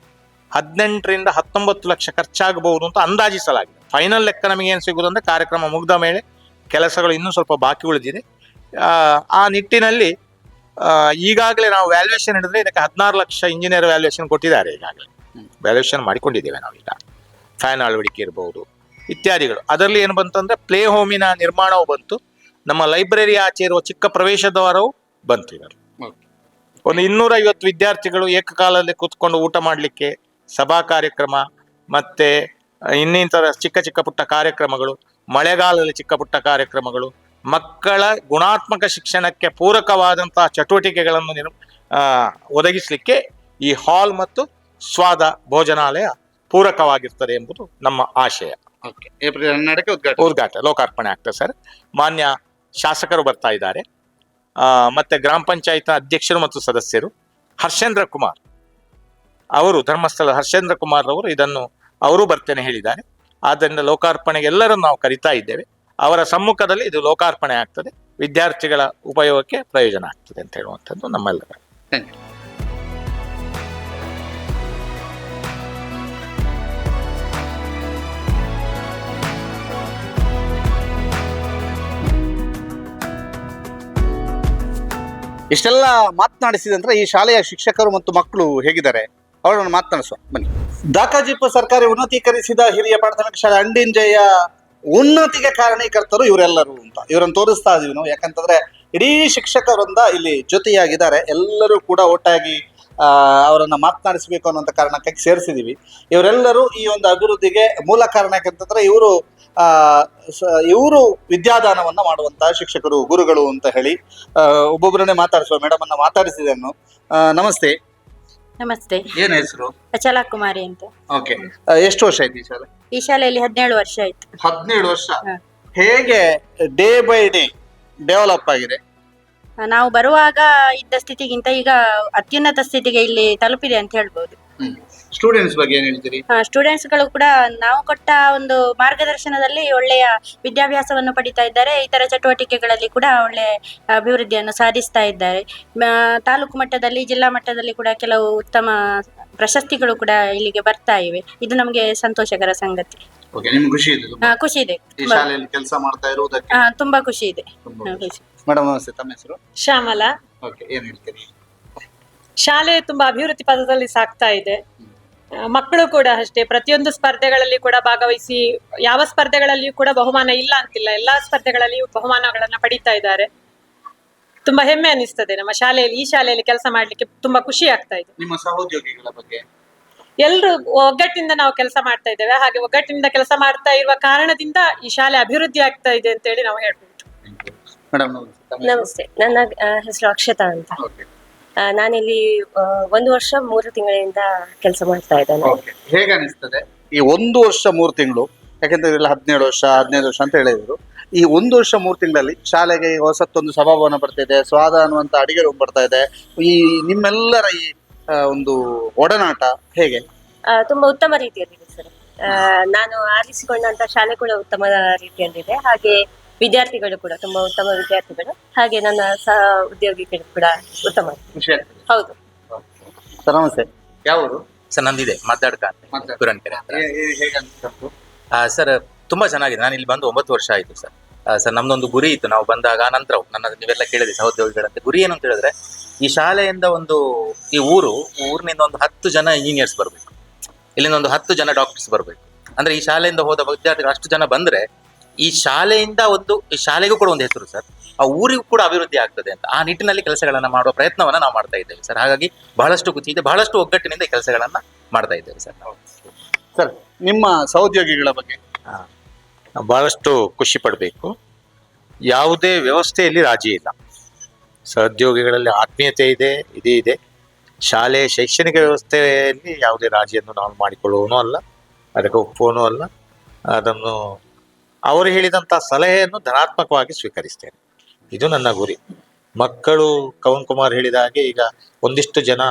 18 ರಿಂದ 19 ಲಕ್ಷ ಖರ್ಚಾಗಬಹುದು ಅಂತ ಅಂದಾಜಿಸಲಾಗಿದೆ. ಫೈನಲ್ ಲೆಕ್ಕ ನಮಗೆ ಏನು ಸಿಗುವುದು ಅಂದರೆ ಕಾರ್ಯಕ್ರಮ ಮುಗಿದ ಮೇಲೆ ಕೆಲಸಗಳು ಇನ್ನೂ ಸ್ವಲ್ಪ ಬಾಕಿ ಉಳಿದಿದೆ. ಆ ನಿಟ್ಟಿನಲ್ಲಿ ಈಗಾಗಲೇ ನಾವು ವ್ಯಾಲ್ಯೂಯೇಷನ್ ಹಿಡಿದ್ರೆ ಇದಕ್ಕೆ 16 ಲಕ್ಷ ಇಂಜಿನಿಯರ್ ವ್ಯಾಲ್ಯೂಯೇಷನ್ ಕೊಟ್ಟಿದ್ದಾರೆ. ಈಗಾಗಲೇ ವ್ಯಾಲ್ಯೂಯೇಷನ್ ಮಾಡಿಕೊಂಡಿದ್ದೇವೆ ನಾವೀಗ. ಫ್ಯಾನ್ ಅಳವಡಿಕೆ ಇರಬಹುದು ಇತ್ಯಾದಿಗಳು. ಅದರಲ್ಲಿ ಏನು ಬಂತಂದರೆ ಪ್ಲೇ ಹೋಮಿನ ನಿರ್ಮಾಣವೂ ಬಂತು. ನಮ್ಮ ಲೈಬ್ರರಿ ಆಚೆ ಇರುವ ಚಿಕ್ಕ ಪ್ರವೇಶ ದ್ವಾರವೂ ಬಂತು. ಇದರಲ್ಲಿ ಒಂದು 250 ವಿದ್ಯಾರ್ಥಿಗಳು ಏಕಕಾಲದಲ್ಲಿ ಕೂತ್ಕೊಂಡು ಊಟ ಮಾಡಲಿಕ್ಕೆ ಸಭಾ ಕಾರ್ಯಕ್ರಮ ಮತ್ತು ಇನ್ನಿತರ ಚಿಕ್ಕ ಚಿಕ್ಕ ಪುಟ್ಟ ಕಾರ್ಯಕ್ರಮಗಳು, ಮಳೆಗಾಲದಲ್ಲಿ ಚಿಕ್ಕ ಪುಟ್ಟ ಕಾರ್ಯಕ್ರಮಗಳು, ಮಕ್ಕಳ ಗುಣಾತ್ಮಕ ಶಿಕ್ಷಣಕ್ಕೆ ಪೂರಕವಾದಂತಹ ಚಟುವಟಿಕೆಗಳನ್ನು ಒದಗಿಸಲಿಕ್ಕೆ ಈ ಹಾಲ್ ಮತ್ತು ಸ್ವಾದ ಭೋಜನಾಲಯ ಪೂರಕವಾಗಿರ್ತದೆ ಎಂಬುದು ನಮ್ಮ ಆಶಯ. ಏಪ್ರಿಲ್ 12ಕ್ಕೆ ಉದ್ಘಾಟನೆ ಲೋಕಾರ್ಪಣೆ ಆಗ್ತದೆ ಸರ್. ಮಾನ್ಯ ಶಾಸಕರು ಬರ್ತಾ ಇದ್ದಾರೆ, ಮತ್ತೆ ಗ್ರಾಮ ಪಂಚಾಯತ್ ಅಧ್ಯಕ್ಷರು ಮತ್ತು ಸದಸ್ಯರು ಹರ್ಷೇಂದ್ರ ಕುಮಾರ್ ಅವರು, ಧರ್ಮಸ್ಥಳ ಹರ್ಷೇಂದ್ರ ಕುಮಾರ್ ಅವರು ಇದನ್ನು ಅವರು ಬರ್ತೇನೆ ಹೇಳಿದ್ದಾರೆ. ಆದ್ದರಿಂದ ಲೋಕಾರ್ಪಣೆಗೆ ಎಲ್ಲರನ್ನು ನಾವು ಕರಿತಾ ಇದ್ದೇವೆ. ಅವರ ಸಮ್ಮುಖದಲ್ಲಿ ಇದು ಲೋಕಾರ್ಪಣೆ ಆಗ್ತದೆ, ವಿದ್ಯಾರ್ಥಿಗಳ ಉಪಯೋಗಕ್ಕೆ ಪ್ರಯೋಜನ ಆಗ್ತದೆ ಅಂತ ಹೇಳುವಂಥದ್ದು ನಮ್ಮೆಲ್ಲರ. ಇಷ್ಟೆಲ್ಲ ಮಾತನಾಡಿಸಿದ ನಂತರ ಈ ಶಾಲೆಯ ಶಿಕ್ಷಕರು ಮತ್ತು ಮಕ್ಕಳು ಹೇಗಿದ್ದಾರೆ ಅವರನ್ನು ಮಾತನಾಡಿಸುವ ಬನ್ನಿ. ದಾಕಾಜಿಪ್ಪ ಸರ್ಕಾರಿ ಉನ್ನತೀಕರಿಸಿದ ಹಿರಿಯ ಪ್ರಾಥಮಿಕ ಶಾಲೆ ಅಂಡಿಂಜೆಯ ಉನ್ನತಿಗೆ ಕಾರಣೀಕರ್ತರು ಇವರೆಲ್ಲರೂ ಅಂತ ಇವರನ್ನು ತೋರಿಸ್ತಾ ಇದೀವಿ ನಾವು. ಯಾಕಂತಂದ್ರೆ ಇಡೀ ಶಿಕ್ಷಕ ವೃಂದ ಇಲ್ಲಿ ಜೊತೆಯಾಗಿದ್ದಾರೆ. ಎಲ್ಲರೂ ಕೂಡ ಒಟ್ಟಾಗಿ ಅವರನ್ನ ಮಾತನಾಡಿಸಬೇಕು ಅನ್ನುವಂಥ ಕಾರಣಕ್ಕಾಗಿ ಸೇರಿಸಿದೀವಿ. ಇವರೆಲ್ಲರೂ ಈ ಒಂದು ಅಭಿವೃದ್ಧಿಗೆ ಮೂಲ ಕಾರಣ ಯಾಕಂತಂದ್ರೆ ಇವರು ವಿದ್ಯಾದಾನವನ್ನ ಮಾಡುವಂತಹ ಶಿಕ್ಷಕರು, ಗುರುಗಳು ಅಂತ ಹೇಳಿ ಒಬ್ಬೊಬ್ಬರನ್ನೇ ಮಾತಾಡಿಸುವ. ಮೇಡಮ್ ಅನ್ನ ಮಾತಾಡಿಸಿದನ್ನು. ನಮಸ್ತೆ. ನಮಸ್ತೆ. ಏನ್ ಹೆಸರು? ಅಚಲಾ ಕುಮಾರಿ ಅಂತ. ಓಕೆ. ಎಷ್ಟು ವರ್ಷ ಆಯ್ತು ಈ ಶಾಲೆ? ಈ ಶಾಲೆಯಲ್ಲಿ 17 ವರ್ಷ ಆಯ್ತು. 17 ವರ್ಷ. ಹೇಗೆ ಡೇ ಬೈ ಡೇ ಡೆವಲಪ್ ಆಗಿದೆ? ನಾವು ಬರುವಾಗ ಇದ್ದ ಸ್ಥಿತಿಗಿಂತ ಈಗ ಅತ್ಯುನ್ನತ ಸ್ಥಿತಿಗೆ ಇಲ್ಲಿ ತಲುಪಿದೆ ಅಂತ ಹೇಳ್ಬೋದು. ಸ್ಟೂಡೆಂಟ್ಸ್ ಬಗ್ಗೆ ಏನ್ ಹೇಳ್ತೀರಿ? ಸ್ಟೂಡೆಂಟ್ಸ್ಗಳು ಕೂಡ ನಾವು ಕೊಟ್ಟ ಒಂದು ಮಾರ್ಗದರ್ಶನದಲ್ಲಿ ಒಳ್ಳೆಯ ವಿದ್ಯಾಭ್ಯಾಸವನ್ನು ಪಡಿತಾ ಇದ್ದಾರೆ. ಇತರ ಚಟುವಟಿಕೆಗಳಲ್ಲಿ ಕೂಡ ಒಳ್ಳೆಯ ಅಭಿವೃದ್ಧಿಯನ್ನು ಸಾಧಿಸ್ತಾ ಇದ್ದಾರೆ. ತಾಲೂಕು ಮಟ್ಟದಲ್ಲಿ, ಜಿಲ್ಲಾ ಮಟ್ಟದಲ್ಲಿ ಕೂಡ ಕೆಲವು ಉತ್ತಮ ಪ್ರಶಸ್ತಿಗಳು ಕೂಡ ಇಲ್ಲಿಗೆ ಬರ್ತಾ ಇವೆ. ಇದು ನಮಗೆ ಸಂತೋಷಕರ ಸಂಗತಿ. ಖುಷಿ ಇದೆ? ಖುಷಿ ಇದೆ. ಕೆಲಸ ಮಾಡ್ತಾ ಇರುವುದಕ್ಕೆ ತುಂಬಾ ಖುಷಿ ಇದೆ. ಮೇಡಮ್ ನಮಸ್ತೆ. ತಮ್ಮ ಹೆಸರು? ಶ್ಯಾಮಲಾ. ಏನ್ ಹೇಳ್ತೀರಿ? ಶಾಲೆ ತುಂಬಾ ಅಭಿವೃದ್ಧಿ ಪಥದಲ್ಲಿ ಸಾಗ್ತಾ ಇದೆ. ಮಕ್ಕಳು ಕೂಡ ಅಷ್ಟೇ ಪ್ರತಿಯೊಂದು ಸ್ಪರ್ಧೆಗಳಲ್ಲಿ ಕೂಡ ಭಾಗವಹಿಸಿ, ಯಾವ ಸ್ಪರ್ಧೆಗಳಲ್ಲಿಯೂ ಕೂಡ ಬಹುಮಾನ ಇಲ್ಲ ಅಂತಿಲ್ಲ, ಎಲ್ಲಾ ಸ್ಪರ್ಧೆಗಳಲ್ಲಿಯೂ ಬಹುಮಾನಗಳನ್ನ ಪಡಿತಾ ಇದ್ದಾರೆ. ತುಂಬಾ ಹೆಮ್ಮೆ ಅನಿಸ್ತದೆ ನಮ್ಮ ಶಾಲೆಯಲ್ಲಿ, ಈ ಶಾಲೆಯಲ್ಲಿ ಕೆಲಸ ಮಾಡ್ಲಿಕ್ಕೆ ತುಂಬಾ ಖುಷಿ ಆಗ್ತಾ ಇದೆ. ನಿಮ್ಮ ಸಹೋದ್ಯೋಗಿಗಳ ಬಗ್ಗೆ? ಎಲ್ರು ಒಗ್ಗಟ್ಟಿನಿಂದ ನಾವು ಕೆಲಸ ಮಾಡ್ತಾ ಇದ್ದೇವೆ. ಹಾಗೆ ಒಗ್ಗಟ್ಟಿನಿಂದ ಕೆಲಸ ಮಾಡ್ತಾ ಇರುವ ಕಾರಣದಿಂದ ಈ ಶಾಲೆ ಅಭಿವೃದ್ಧಿ ಆಗ್ತಾ ಇದೆ ಅಂತ ಹೇಳಿ ನಾವು ಹೇಳ್ಬೋದು. ನಮಸ್ತೆ. ನನ್ನ ಹೆಸರು ಅಕ್ಷತಾ ಅಂತ. ನಾನಿಲ್ಲಿ 1 ವರ್ಷ 3 ತಿಂಗಳಿಂದ ಕೆಲಸ ಮಾಡ್ತಾ ಇದ್ದೇನೆ. ಹೇಗೆ ಅನಿಸ್ತದೆ ಈ 1 ವರ್ಷ 3 ತಿಂಗಳು ಯಾಕೆಂದ್ರೆ ಇವರೆಲ್ಲ 17 ವರ್ಷ 15 ವರ್ಷ ಅಂತ ಹೇಳಿದ್ರು. ಈ 1 ವರ್ಷ 3 ತಿಂಗಳಲ್ಲಿ ಶಾಲೆಗೆ ಈಗ ಹೊಸತ್ತೊಂದು ಸಭಾಭವನ ಬರ್ತಾ ಇದೆ, ಸ್ವಾದ ಅನ್ನುವಂತ ಅಡಿಗೆ ರೂಮ್ ಬರ್ತಾ ಇದೆ. ಈ ನಿಮ್ಮೆಲ್ಲರ ಈ ಒಂದು ಒಡನಾಟ ಹೇಗೆ? ತುಂಬಾ ಉತ್ತಮ ರೀತಿಯಲ್ಲಿದೆ ಸರ್. ನಾನು ಆರಿಸಿಕೊಂಡಂತ ಶಾಲೆ ಕೂಡ ಉತ್ತಮ ರೀತಿಯಲ್ಲಿದೆ. ಹಾಗೆ ವಿದ್ಯಾರ್ಥಿಗಳು ಕೂಡ ತುಂಬಾ ಉತ್ತಮ ವಿದ್ಯಾರ್ಥಿಗಳು. ಹಾಗೆ ನನ್ನ ಸಹ ಉದ್ಯೋಗಿಗಳು ಕೂಡ ಉತ್ತಮ. ಖುಷಿ ಆಗ್ತದೆ. ಹೌದು ಸರ್ ನಮಸ್ತೆ, ಯಾವರು? ಸರ್ ನಂದಿದೆ ಮದ್ದಾಡ್ಕ ಅಂತ ಕುರನ್ಕೆರೆ ಹತ್ರ. ಹೇಗೆ ಅನ್ಸುತ್ತೆ? ಸರ್ ತುಂಬಾ ಚೆನ್ನಾಗಿದೆ. ನಾನು ಇಲ್ಲಿ ಬಂದು 9 ವರ್ಷ ಆಯ್ತು ಸರ್. ಸರ್ ನಮ್ದೊಂದು ಗುರಿ ಇತ್ತು ನಾವು ಬಂದಾಗ. ನಂತರ ನೀವೆಲ್ಲ ಕೇಳಿದೆ ಸಹೋದ್ಯೋಗಿಗಳಂತೆ ಗುರಿ ಏನು ಅಂತ ಹೇಳಿದ್ರೆ, ಈ ಶಾಲೆಯಿಂದ ಈ ಊರಿನಿಂದ ಒಂದು 10 ಜನ ಇಂಜಿನಿಯರ್ಸ್ ಬರಬೇಕು, ಇಲ್ಲಿಂದ ಒಂದು 10 ಜನ ಡಾಕ್ಟರ್ಸ್ ಬರಬೇಕು. ಅಂದ್ರೆ ಈ ಶಾಲೆಯಿಂದ ಹೋದ ವಿದ್ಯಾರ್ಥಿಗಳು ಅಷ್ಟು ಜನ ಬಂದ್ರೆ ಈ ಶಾಲೆಯಿಂದ ಈ ಶಾಲೆಗೂ ಕೂಡ ಒಂದು ಹೆಸರು ಸರ್, ಆ ಊರಿಗೂ ಕೂಡ ಅಭಿವೃದ್ಧಿ ಆಗ್ತದೆ ಅಂತ ಆ ನಿಟ್ಟಿನಲ್ಲಿ ಕೆಲಸಗಳನ್ನ ಮಾಡುವ ಪ್ರಯತ್ನವನ್ನ ನಾವು ಮಾಡ್ತಾ ಇದ್ದೇವೆ ಸರ್. ಹಾಗಾಗಿ ಬಹಳಷ್ಟು ಖುಷಿ ಇದೆ, ಬಹಳಷ್ಟು ಒಗ್ಗಟ್ಟಿನಿಂದ ಈ ಕೆಲಸಗಳನ್ನ ಮಾಡ್ತಾ ಇದ್ದೇವೆ ಸರ್. ಸರ್ ನಿಮ್ಮ ಸಹೋದ್ಯೋಗಿಗಳ ಬಗ್ಗೆ? ಬಹಳಷ್ಟು ಖುಷಿ ಪಡಬೇಕು. ಯಾವುದೇ ವ್ಯವಸ್ಥೆಯಲ್ಲಿ ರಾಜಿ ಇಲ್ಲ. ಸಹೋದ್ಯೋಗಿಗಳಲ್ಲಿ ಆತ್ಮೀಯತೆ ಇದೆ, ಇದೆ. ಶಾಲೆ ಶೈಕ್ಷಣಿಕ ವ್ಯವಸ್ಥೆಯಲ್ಲಿ ಯಾವುದೇ ರಾಜಿಯನ್ನು ನಾವು ಮಾಡಿಕೊಳ್ಳುವನೂ ಅಲ್ಲ, ಅದಕ್ಕೆ ಒಪ್ಪುವನೂ ಅಲ್ಲ. ಅದನ್ನು ಅವರು ಹೇಳಿದಂಥ ಸಲಹೆಯನ್ನು ಧನಾತ್ಮಕವಾಗಿ ಸ್ವೀಕರಿಸ್ತೇನೆ. ಇದು ನನ್ನ ಗುರಿ. ಮಕ್ಕಳು ಕವನ್ ಕುಮಾರ್ ಹೇಳಿದ ಹಾಗೆ ಈಗ ಒಂದಿಷ್ಟು ಜನ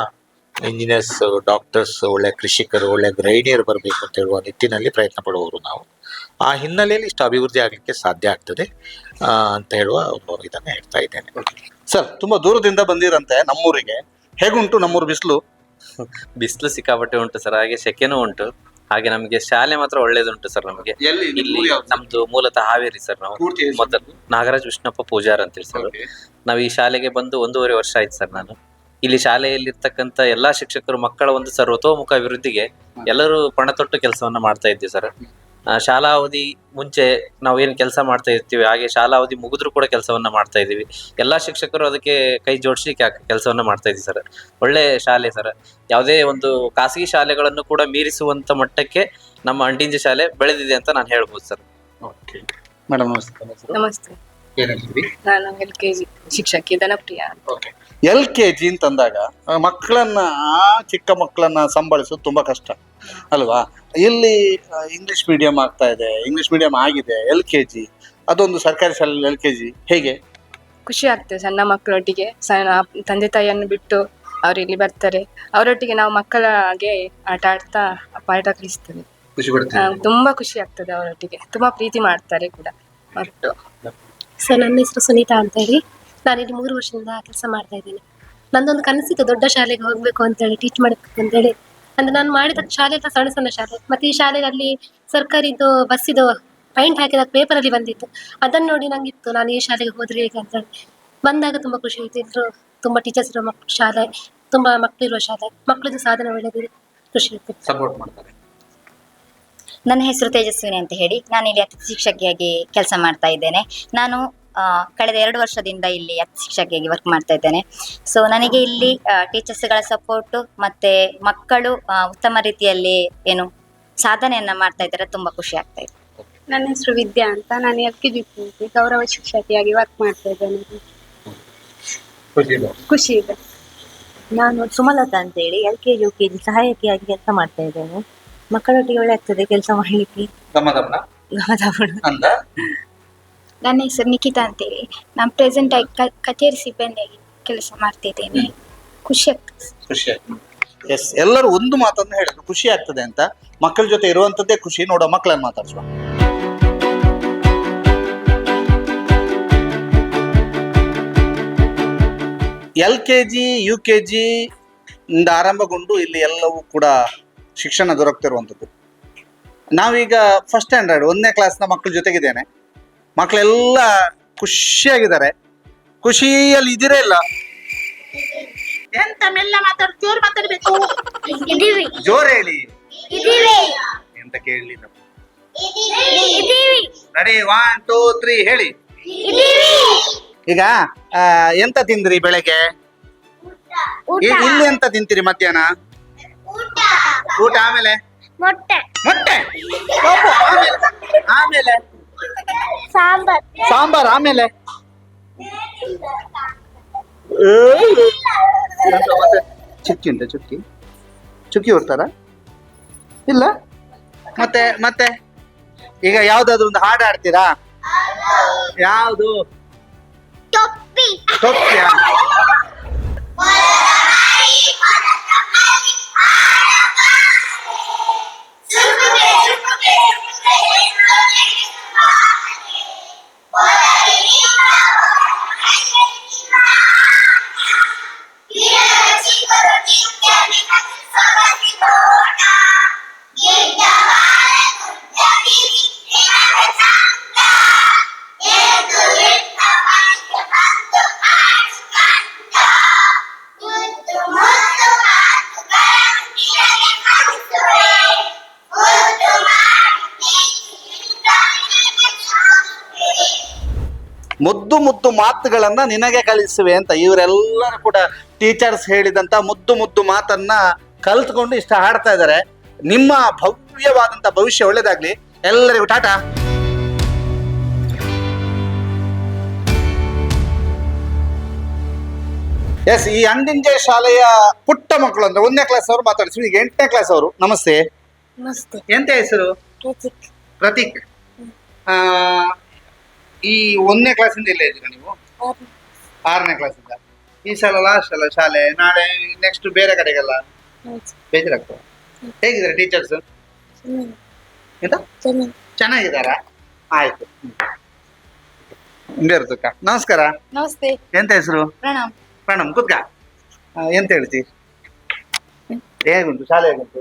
ಇಂಜಿನಿಯರ್ಸ್, ಡಾಕ್ಟರ್ಸ್, ಒಳ್ಳೆ ಕೃಷಿಕರು, ಒಳ್ಳೆ ಗೃಹಿಣಿಯರು ಬರಬೇಕು ಅಂತ ಹೇಳುವ ನಿಟ್ಟಿನಲ್ಲಿ ಪ್ರಯತ್ನ ಪಡುವವರು ನಾವು. ಆ ಹಿನ್ನೆಲೆಯಲ್ಲಿ ಇಷ್ಟು ಅಭಿವೃದ್ಧಿ ಆಗಲಿಕ್ಕೆ ಸಾಧ್ಯ ಆಗ್ತದೆ ಅಂತ ಹೇಳುವ ಒಂದು ಇದನ್ನು ಹೇಳ್ತಾ ಇದ್ದೇನೆ. ಸರ್ ತುಂಬಾ ದೂರದಿಂದ ಬಂದಿರಂತೆ ನಮ್ಮೂರಿಗೆ, ಹೇಗುಂಟು ನಮ್ಮೂರು ಬಿಸಿಲು? ಬಿಸಿಲು ಸಿಕ್ಕಾಪಟ್ಟೆ ಉಂಟು ಸರ್, ಹಾಗೆ ಸೆಕೆನೂ ಉಂಟು. ಹಾಗೆ ನಮಗೆ ಶಾಲೆ ಮಾತ್ರ ಒಳ್ಳೇದುಂಟು ಸರ್. ನಮಗೆ ಇಲ್ಲಿ ನಮ್ದು ಮೂಲತಃ ಹಾವೇರಿ ಸರ್. ನಾವು ಮೊದಲು ನಾಗರಾಜ್ ವಿಷ್ಣಪ್ಪ ಪೂಜಾರ್ ಅಂತೇಳಿ ಸರ್. ನಾವು ಈ ಶಾಲೆಗೆ ಬಂದು 1.5 ವರ್ಷ ಆಯ್ತು ಸರ್. ನಾನು ಇಲ್ಲಿ ಶಾಲೆಯಲ್ಲಿರ್ತಕ್ಕಂಥ ಎಲ್ಲಾ ಶಿಕ್ಷಕರು ಮಕ್ಕಳ ಒಂದು ಸರ್ವತೋಮುಖ ಅಭಿವೃದ್ಧಿಗೆ ಎಲ್ಲರೂ ಪಣತೊಟ್ಟು ಕೆಲಸವನ್ನ ಮಾಡ್ತಾ ಇದ್ದೀವಿ ಸರ್. ಶಾಲಾ ಅವಧಿ ಮುಂಚೆ ನಾವು ಏನ್ ಕೆಲಸ ಮಾಡ್ತಾ ಇರ್ತೀವಿ, ಹಾಗೆ ಶಾಲಾ ಅವಧಿ ಮುಗಿದ್ರು ಕೂಡ ಕೆಲಸವನ್ನ ಮಾಡ್ತಾ ಇದೀವಿ. ಎಲ್ಲಾ ಶಿಕ್ಷಕರು ಅದಕ್ಕೆ ಕೈ ಜೋಡಿಸಿ ಕೆಲಸವನ್ನ ಮಾಡ್ತಾ ಇದೀವಿ ಸರ್. ಒಳ್ಳೆ ಶಾಲೆ ಸರ್. ಯಾವುದೇ ಒಂದು ಖಾಸಗಿ ಶಾಲೆಗಳನ್ನು ಕೂಡ ಮೀರಿಸುವಂತ ಮಟ್ಟಕ್ಕೆ ನಮ್ಮ ಅಂಟಿಂಜ ಶಾಲೆ ಬೆಳೆದಿದೆ ಅಂತ ನಾನು ಹೇಳ್ಬೋದು ಸರ್. ಮೇಡಮ್ ನಮಸ್ತೆ. ನಮಸ್ತೆ. ನಾನು LKG ಶಿಕ್ಷಕಿ ಧನಪ್ರಿಯ. LKG ಅಂತಂದಾಗ ಮಕ್ಕಳನ್ನ ಚಿಕ್ಕ ಮಕ್ಕಳನ್ನ ಸಂಭಾಳಿಸೋದು ತುಂಬಾ ಕಷ್ಟ ಅಲ್ವಾ? ಇಲ್ಲಿ ಇಂಗ್ಲಿಷ್ ಮೀಡಿಯಂ ಆಗ್ತಾ ಇದೆ, ಇಂಗ್ಲಿಷ್ ಮೀಡಿಯಂ ಆಗಿದೆ. LKG ಅದೊಂದು ಸರ್ಕಾರಿ ಶಾಲೆಯಲ್ಲಿ LKG ಹೇಗೆ? ಖುಷಿ ಆಗ್ತದೆ ಸಣ್ಣ ಮಕ್ಕಳೊಟ್ಟಿಗೆ. ತಂದೆ ತಾಯಿಯನ್ನು ಬಿಟ್ಟು ಅವ್ರು ಇಲ್ಲಿ ಬರ್ತಾರೆ, ಅವರೊಟ್ಟಿಗೆ ನಾವು ಮಕ್ಕಳಿಗೆ ಆಟ ಆಡ್ತಾ ಪಾಠ ಕಲಿಸ್ತೇವೆ. ತುಂಬಾ ಖುಷಿ ಆಗ್ತದೆ. ಅವರೊಟ್ಟಿಗೆ ತುಂಬಾ ಪ್ರೀತಿ ಮಾಡ್ತಾರೆ ಕೂಡ. ಸರ್ ನನ್ನ ಹೆಸರು ಸುನೀತಾ ಅಂತ ಹೇಳಿ. ನಾನಿಲ್ಲಿ 3 ವರ್ಷದಿಂದ ಕೆಲಸ ಮಾಡ್ತಾ ಇದ್ದೇನೆ. ನಂದೊಂದು ಕನಸಿತ್ತು ದೊಡ್ಡ ಶಾಲೆಗೆ ಹೋಗ್ಬೇಕು ಅಂತೇಳಿ, ಟೀಚ್ ಮಾಡಬೇಕು ಅಂತೇಳಿ. ಅಂದ್ರೆ ನಾನು ಮಾಡಿದ ಶಾಲೆ ಎಲ್ಲ ಸಣ್ಣ ಸಣ್ಣ ಶಾಲೆ. ಮತ್ತೆ ಈ ಶಾಲೆಯಲ್ಲಿ ಸರ್ಕಾರಿದ್ದು ಬಸ್ಸಿದು ಪೈಂಟ್ ಹಾಕಿದ ಪೇಪರ್ ಅಲ್ಲಿ ಬಂದಿತ್ತು. ಅದನ್ನು ನೋಡಿ ನಂಗಿತ್ತು ನಾನು ಈ ಶಾಲೆಗೆ ಹೋದ್ರೆ ಹೇಗೆ ಅಂತ ಹೇಳಿ. ಬಂದಾಗ ತುಂಬಾ ಖುಷಿ ಆಯ್ತು. ಇದ್ರು ತುಂಬಾ ಟೀಚರ್ಸ್ ಇರೋ ಶಾಲೆ, ತುಂಬಾ ಮಕ್ಕಳಿರುವ ಶಾಲೆ, ಮಕ್ಕಳದ್ದು ಸಾಧನೆ ಒಳ್ಳೆದಿದೆ, ಖುಷಿ ಆಯ್ತು. ಸಪೋರ್ಟ್ ಮಾಡ್ತಾರೆ. ನನ್ನ ಹೆಸರು ತೇಜಸ್ವಿನಿ ಅಂತ ಹೇಳಿ. ನಾನು ಇಲ್ಲಿ ಅತಿಥಿ ಶಿಕ್ಷಕಿಯಾಗಿ ಕೆಲಸ ಮಾಡ್ತಾ ಇದ್ದೇನೆ. ನಾನು ಕಳೆದ 2 ವರ್ಷದಿಂದ ಇಲ್ಲಿ ಅತಿಥಿ ಶಿಕ್ಷಕಿಯಾಗಿ ವರ್ಕ್ ಮಾಡ್ತಾ ಇದ್ದೇನೆ. ಸೊ ನನಗೆ ಇಲ್ಲಿ ಟೀಚರ್ಸ್ಗಳ ಸಪೋರ್ಟು ಮತ್ತೆ ಮಕ್ಕಳು ಉತ್ತಮ ರೀತಿಯಲ್ಲಿ ಸಾಧನೆಯನ್ನ ಮಾಡ್ತಾ ಇದ್ದಾರೆ, ತುಂಬಾ ಖುಷಿ ಆಗ್ತಾ ಇದೆ. ನನ್ನ ಹೆಸರು ವಿದ್ಯಾ ಅಂತ. ನಾನು LKG ಗೌರವ ಶಿಕ್ಷಕಿಯಾಗಿ ವರ್ಕ್ ಮಾಡ್ತಾ ಇದ್ದೇನೆ. ಖುಷಿ ಇದೆ. ನಾನು ಸುಮಲತಾ ಅಂತ ಹೇಳಿ LKG UKG ಸಹಾಯಕಿಯಾಗಿ ಕೆಲಸ ಮಾಡ್ತಾ ಇದ್ದೇನೆ. ಮಕ್ಕಳೊಟ್ಟಿಗೆ ಒಳ್ಳೆ ಆಗ್ತದೆ ಕೆಲಸ ಮಾಡಲಿಕ್ಕೆ. ನನ್ನ ಹೆಸರು ನಿಖಿತಾ ಅಂತೇಳಿ. ನಾನು ಪ್ರೆಸೆಂಟ್ ಆಗಿ ಕಚೇರಿ ಸಿಬ್ಬಂದಿಯಾಗಿ ಕೆಲಸ ಮಾಡ್ತಿದ್ದೇನೆ. ಖುಷಿ ಆಗ್ತದೆ. ಎಸ್, ಎಲ್ಲರೂ ಒಂದು ಮಾತನ್ನು ಹೇಳಿದ್ರು, ಖುಷಿ ಆಗ್ತದೆ ಅಂತ. ಮಕ್ಕಳ ಜೊತೆ ಇರುವಂತದ್ದೇ ಖುಷಿ. ನೋಡುವ ಮಕ್ಕಳನ್ನು ಮಾತಾಡ್ಸುವ. LKG UKG ಇಂದ ಆರಂಭಗೊಂಡು ಇಲ್ಲಿ ಎಲ್ಲವೂ ಕೂಡ ಶಿಕ್ಷಣ ದೊರಕ್ತಿರುವಂಥದ್ದು. ನಾವೀಗ ಫಸ್ಟ್ ಸ್ಟ್ಯಾಂಡರ್ಡ್ 1ನೇ ಕ್ಲಾಸ್ನ ಮಕ್ಕಳ ಜೊತೆಗಿದ್ದೇನೆ. ಮಕ್ಕಳೆಲ್ಲ ಖುಷಿಯಾಗಿದ್ದಾರೆ. ಖುಷಿಯಲ್ಲಿ ಇದಿರೇ ಇಲ್ಲ. ಎಂತ ಮೆಲ್ಲ ಮಾತಾಡ್ಬೇಕು. ಜೋರ್ ಹೇಳಿ. ಎಂತ ಕೇಳಲಿಲ್ಲ. ರೆಡಿ 1 2 3 ಹೇಳಿ. ಈಗ ಎಂತ ತಿಂದ್ರಿ ಬೆಳಗ್ಗೆ? ಇಲ್ಲಿ ಎಂತ ತಿಂತೀರಿ ಮಧ್ಯಾಹ್ನ? ಊಟ ಆಮೇಲೆ ಮೊಟ್ಟೆ. ಆಮೇಲೆ ಸಾಂಬಾರ್. ಆಮೇಲೆ ಚುಕ್ಕಿ ಉಂಟ? ಚುಕ್ಕಿ ಹೊರ್ತಾರ? ಇಲ್ಲ. ಮತ್ತೆ ಈಗ ಯಾವ್ದಾದ್ರು ಒಂದು ಹಾಡು ಹಾಡ್ತೀರಾ? ಯಾವುದು? ತೊಪ್ಪಿಯಾ? ಮುದ್ದು ಮುದ್ದು ಮಾತುಗಳನ್ನ ನಿನಗೆ ಕಲಿಸುವೆ ಅಂತ ಇವರೆಲ್ಲರೂ ಕೂಡ ಟೀಚರ್ಸ್ ಹೇಳಿದಂತ ಮುದ್ದು ಮುದ್ದು ಮಾತನ್ನ ಕಲ್ತ್ಕೊಂಡು ಇಷ್ಟ ಹಾಡ್ತಾ ಇದ್ದಾರೆ. ನಿಮ್ಮ ಭವ್ಯವಾದಂತ ಭವಿಷ್ಯ ಒಳ್ಳೇದಾಗ್ಲಿ. ಎಲ್ಲರಿಗೂ ಟಾಟಾ. ಎಸ್, ಈ ಅಂಡಿಂಜೆ ಶಾಲೆಯ ಪುಟ್ಟ ಮಕ್ಕಳು ಅಂದ್ರೆ 1ನೇ ಕ್ಲಾಸ್ ಅವರು ಮಾತಾಡಿಸ್ವಿ. ಈಗ 8ನೇ ಕ್ಲಾಸ್ ಅವರು. ನಮಸ್ತೆ. ಎಂತ ಹೆಸರು? ಪ್ರತೀಕ್. ಈ 1ನೇ ಕ್ಲಾಸಿಂದ ಇಲ್ಲೇ ಇದ್ದೀರಾ ನೀವು? 6ನೇ ಕ್ಲಾಸಿಂದ. ಈ ಸಲ ಲಾಸ್ಟ್ ಅಲ್ಲ ಶಾಲೆ, ನಾಳೆ ನೆಕ್ಸ್ಟ್ ಬೇರೆ ಕಡೆಗೆಲ್ಲ ಬೇಜಾರಾಗ್ತದೆ. ಹೇಗಿದ್ದಾರೆ ಟೀಚರ್ಸ್? ಎಂತ ಚೆನ್ನಾಗಿದ್ದಾರಾ? ಆಯ್ತು. ಬೇರ್ತಕ್ಕ. ನಮಸ್ಕಾರ. ನಮಸ್ತೆ. ಎಂತ ಹೆಸರು? ಪ್ರಣಾಮ್. ಪ್ರಣಮ್, ಕುತ್ಕ. ಎಂತ ಹೇಳ್ತಿ? ಹೇಗುಂಟು ಶಾಲೆ? ಹೇಗುಂಟು?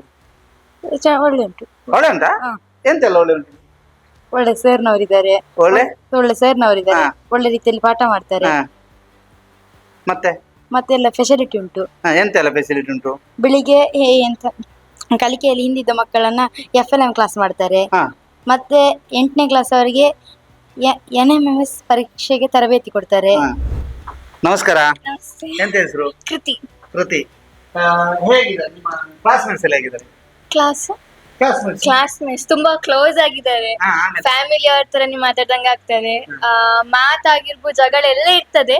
ಒಳ್ಳೆ ಉಂಟು. ಒಳ್ಳೆ ಉಂಟಾ? ಎಂತೆಲ್ಲ ಒಳ್ಳೆ ಉಂಟು? ಒಳ್ಳೆ ಸರ್ನವರಿದ್ದಾರೆ. ಒಳ್ಳೆ ಸರ್ನವರಿದ್ದಾರೆ. ಒಳ್ಳೆ ರೀತಿಯಲ್ಲಿ ಪಾಠ ಮಾಡ್ತಾರೆ. ಮತ್ತೆ ಎಲ್ಲ ಫೆಸಿಲಿಟಿ ಉಂಟು. ಎಂತೆಲ್ಲ ಫೆಸಿಲಿಟಿ ಉಂಟು? ಬೆಳಿಗ್ಗೆ ಎಂತ ಕಲಿಕೆಯಲ್ಲಿ ಹಿಂದಿದ್ದ ಮಕ್ಕಳನ್ನ FLM ಕ್ಲಾಸ್ ಮಾಡ್ತಾರೆ. ಮತ್ತೆ 8ನೇ ಕ್ಲಾಸ್ ಅವರಿಗೆ NMMS ಪರೀಕ್ಷೆಗೆ ತರಬೇತಿ ಕೊಡ್ತಾರೆ. ನಮಸ್ಕಾರ. ಎಂತ ಹೆಸರು? ಕೃತಿ. ಕೃತಿ. ಹೇಗಿದ್ದಾರೆ ನಿಮ್ಮ ಕ್ಲಾಸ್ಮೇಟ್ಸ್ ಎಲ್ಲ? ಹೇಗಿದ್ದಾರೆ ಕ್ಲಾಸ್ಮೇಟ್ಸ್? ತುಂಬಾ ಕ್ಲೋಸ್ ಆಗಿದ್ದಾರೆ. ಫ್ಯಾಮಿಲಿ ಅವ್ರ ತರನೇ ಮಾತಾಡ್ದಂಗ ಆಗ್ತದೆ. ಮಾತಾಗಿರ್ಬೋದು, ಜಗಳ ಎಲ್ಲ ಇರ್ತದೆ,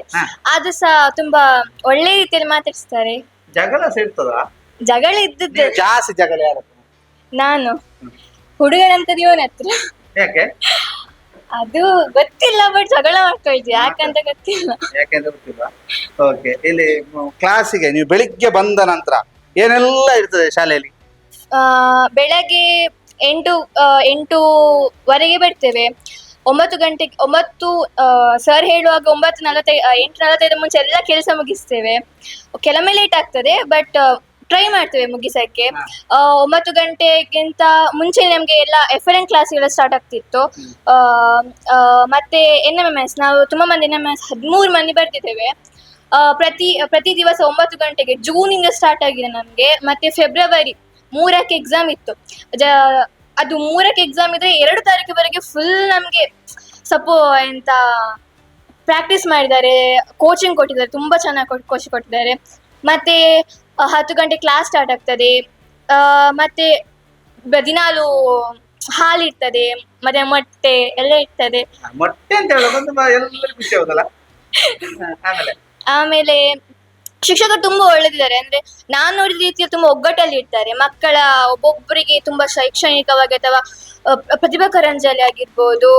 ಆದ್ರೂ ಸಹ ತುಂಬಾ ಒಳ್ಳೆ ರೀತಿಯಲ್ಲಿ ಮಾತಾಡಿಸ್ತಾರೆ. ಜಗಳ ಸೇರ್ತದ? ಜಗಳ ಇದ್ದದ್ದು ಜಾಸ್ತಿ. ಜಗಳ ಯಾರ? ನಾನು ಹುಡುಗನಂತದ್ದು ಇವನ ಹತ್ರ. ಯಾಕೆ? ಅದು ಗೊತ್ತಿಲ್ಲ, ಬಟ್ ಜಗಳ ಮಾಡ್ಕೊಳ್ತೀವಿ. ಯಾಕಂತ ಗೊತ್ತಿಲ್ಲ. ಓಕೆ. ಇಲ್ಲಿ ಕ್ಲಾಸಿಗೆ ನೀವು ಬೆಳಿಗ್ಗೆ ಬಂದ ನಂತರ ಏನೆಲ್ಲ ಇರ್ತದೆ ಶಾಲೆಯಲ್ಲಿ? ಬೆಳಗ್ಗೆ 8:00ವರೆಗೆ ಬರ್ತೇವೆ. 9 ಸರ್ ಹೇಳುವಾಗ 8:45 ಮುಂಚೆ ಎಲ್ಲ ಕೆಲಸ ಮುಗಿಸ್ತೇವೆ. ಕೆಲವೊಮ್ಮೆ ಲೇಟ್ ಆಗ್ತದೆ, ಬಟ್ ಟ್ರೈ ಮಾಡ್ತೇವೆ ಮುಗಿಸಕ್ಕೆ. 9 ಗಂಟೆಗಿಂತ ಮುಂಚೆ ನಮ್ಗೆ ಎಲ್ಲ FLM ಕ್ಲಾಸ್ಗೆಲ್ಲ ಸ್ಟಾರ್ಟ್ ಆಗ್ತಿತ್ತು. ಮತ್ತೆ NMMS ನಾವು ತುಂಬಾ ಮಂದಿ NMMS 13 ಮಂದಿ ಬರ್ತಿದ್ದೇವೆ. ಪ್ರತಿ ದಿವಸ 9 ಗಂಟೆಗೆ. ಜೂನಿಂದ ಸ್ಟಾರ್ಟ್ ಆಗಿದೆ ನಮ್ಗೆ. ಮತ್ತೆ ಫೆಬ್ರವರಿ 3ಕ್ಕೆ ಎಕ್ಸಾಮ್ ಇತ್ತು. ಅದು 3ಕ್ಕೆ ಎಕ್ಸಾಮ್ ಇದ್ರೆ 2 ತಾರೀಕಿವರೆಗೆ ಫುಲ್ ನಮ್ಗೆ ಎಂತ ಪ್ರಾಕ್ಟೀಸ್ ಮಾಡಿದ್ದಾರೆ, ಕೋಚಿಂಗ್ ಕೊಟ್ಟಿದ್ದಾರೆ, ತುಂಬಾ ಚೆನ್ನಾಗಿ ಕೋಚಿಂಗ್ ಕೊಟ್ಟಿದ್ದಾರೆ. ಮತ್ತೆ 10 ಗಂಟೆ ಕ್ಲಾಸ್ ಸ್ಟಾರ್ಟ್ ಆಗ್ತದೆ. ಮತ್ತೆ ದಿನಾಲು ಹಾಲಿರ್ತದೆ, ಮತ್ತೆ ಮೊಟ್ಟೆ ಎಲ್ಲ ಇರ್ತದೆ. ಮೊಟ್ಟೆ ಅಂತ ಹೇಳೋದು ಖುಷಿ ಆಗುದಲ್ಲ. ಆಮೇಲೆ ಶಿಕ್ಷಕರು ತುಂಬಾ ಒಳ್ಳೆದಿದ್ದಾರೆ. ಅಂದ್ರೆ ನಾನ್ ನೋಡಿದ ರೀತಿಯಲ್ಲಿ ತುಂಬಾ ಒಗ್ಗಟ್ಟಲ್ಲಿ ಇರ್ತಾರೆ. ಮಕ್ಕಳ ಒಬ್ಬೊಬ್ಬರಿಗೆ ತುಂಬಾ ಶೈಕ್ಷಣಿಕವಾಗಿ ಅಥವಾ ಪ್ರತಿಭಾ ಕಾರಂಜಿಯಲ್ಲಿ ಆಗಿರ್ಬೋದು,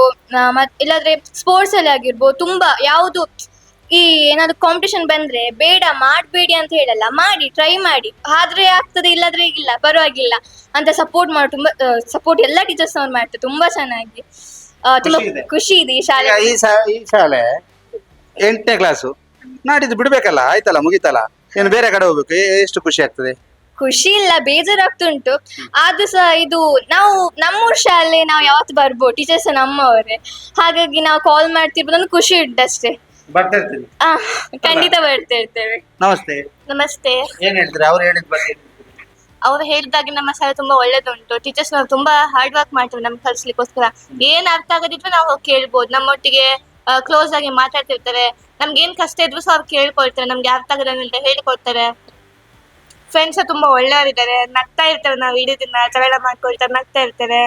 ಇಲ್ಲಾದ್ರೆ ಸ್ಪೋರ್ಟ್ಸ್ ಅಲ್ಲಿ ಆಗಿರ್ಬೋದು, ತುಂಬಾ ಯಾವುದು ಈ ಏನಾದ್ರು ಕಾಂಪಿಟೇಷನ್ ಬಂದ್ರೆ ಬೇಡ ಮಾಡಬೇಡಿ ಅಂತ ಹೇಳಲ್ಲ, ಮಾಡಿ ಟ್ರೈ ಮಾಡಿ, ಆದ್ರೆ ಆಗ್ತದೆ ಇಲ್ಲಾದ್ರೆ ಇಲ್ಲ ಪರವಾಗಿಲ್ಲ ಅಂತ ಸಪೋರ್ಟ್ ಮಾಡಿ ತುಂಬಾ ಸಪೋರ್ಟ್ ಎಲ್ಲ ಟೀಚರ್ಸ್ ಅವ್ರು ಮಾಡ್ತಾರೆ ತುಂಬಾ ಚೆನ್ನಾಗಿ. ತುಂಬಾ ಖುಷಿ ಇದೆ ಈ ಶಾಲೆ. ಈ ಶಾಲೆ 8ನೇ ಕ್ಲಾಸು ನಾಡಿದ್ದು ಬಿಡ್ಬೇಕಲ್ಲ, ಆಯ್ತಲ್ಲ, ಮುಗಿತಲ್ಲ, ಏನು ಬೇರೆ ಕಡೆ ಹೋಗ್ಬೇಕು. ಎಷ್ಟು ಖುಷಿ ಆಗ್ತದೆ? ಖುಷಿ ಇಲ್ಲ, ಬೇಜಾರಾಗ್ತುಂಟು. ಆದ್ರೂ ಸಹ ಇದು ನಾವು ನಮ್ಮೂರ್ ಶಾಲೆ, ನಾವು ಯಾವತ್ತು ಬರ್ಬೋದು, ಟೀಚರ್ಸ್ ನಮ್ಮವರೇ, ಹಾಗಾಗಿ ನಾವು ಕಾಲ್ ಮಾಡ್ತಿರ್ಬೋದು, ಒಂದು ಖುಷಿ ಉಂಟಷ್ಟೇ. ಖಂಡಿತ ಬರ್ತಾ ಇರ್ತೇವೆ. ನಮಸ್ತೆ. ನಮಸ್ತೆ. ಏನ್ ಹೇಳ್ತಾರೆ ಅವ್ರು ಹೇಳಿದ ಬಗ್ಗೆ? ಅವ್ರು ಹೇಳಿದಾಗೆ ನಮ್ಮ ಶಾಲೆ ತುಂಬಾ ಒಳ್ಳೇದುಂಟು. ಟೀಚರ್ಸ್ ನಾವು ತುಂಬಾ ಹಾರ್ಡ್ ವರ್ಕ್ ಮಾಡ್ತೀವಿ ನಮ್ಗೆ ಕಲಿಸ್ಲಿಕ್ಕೋಸ್ಕರ. ಏನ್ ಅರ್ಥ ಆಗದಿದ್ರು ನಾವು ಹೋಗಿ ಕೇಳ್ಬೋದು, ನಮ್ಮೊಟ್ಟಿಗೆ ಕ್ಲೋಸ್ ಆಗಿ ಮಾತಾಡ್ತಿರ್ತಾರೆ. ನಮ್ಗೆ ಏನ್ ಕಷ್ಟ ಇದ್ರು ಸಹ ಅವ್ರು ಕೇಳ್ಕೊಳ್ತಾರೆ, ನಮ್ಗೆ ಅರ್ಥ ಆಗದಂತ ಹೇಳಿಕೊಡ್ತಾರೆ. ಫ್ರೆಂಡ್ಸ್ ತುಂಬಾ ಒಳ್ಳೆಯವರಿದ್ದಾರೆ, ನಗ್ತಾ ಇರ್ತಾರೆ, ನಾವು ಇಡೀ ದಿನ ಜಗಳ ಮಾಡ್ಕೊಳ್ತಾರೆ, ನಗ್ತಾ ಇರ್ತಾರೆ.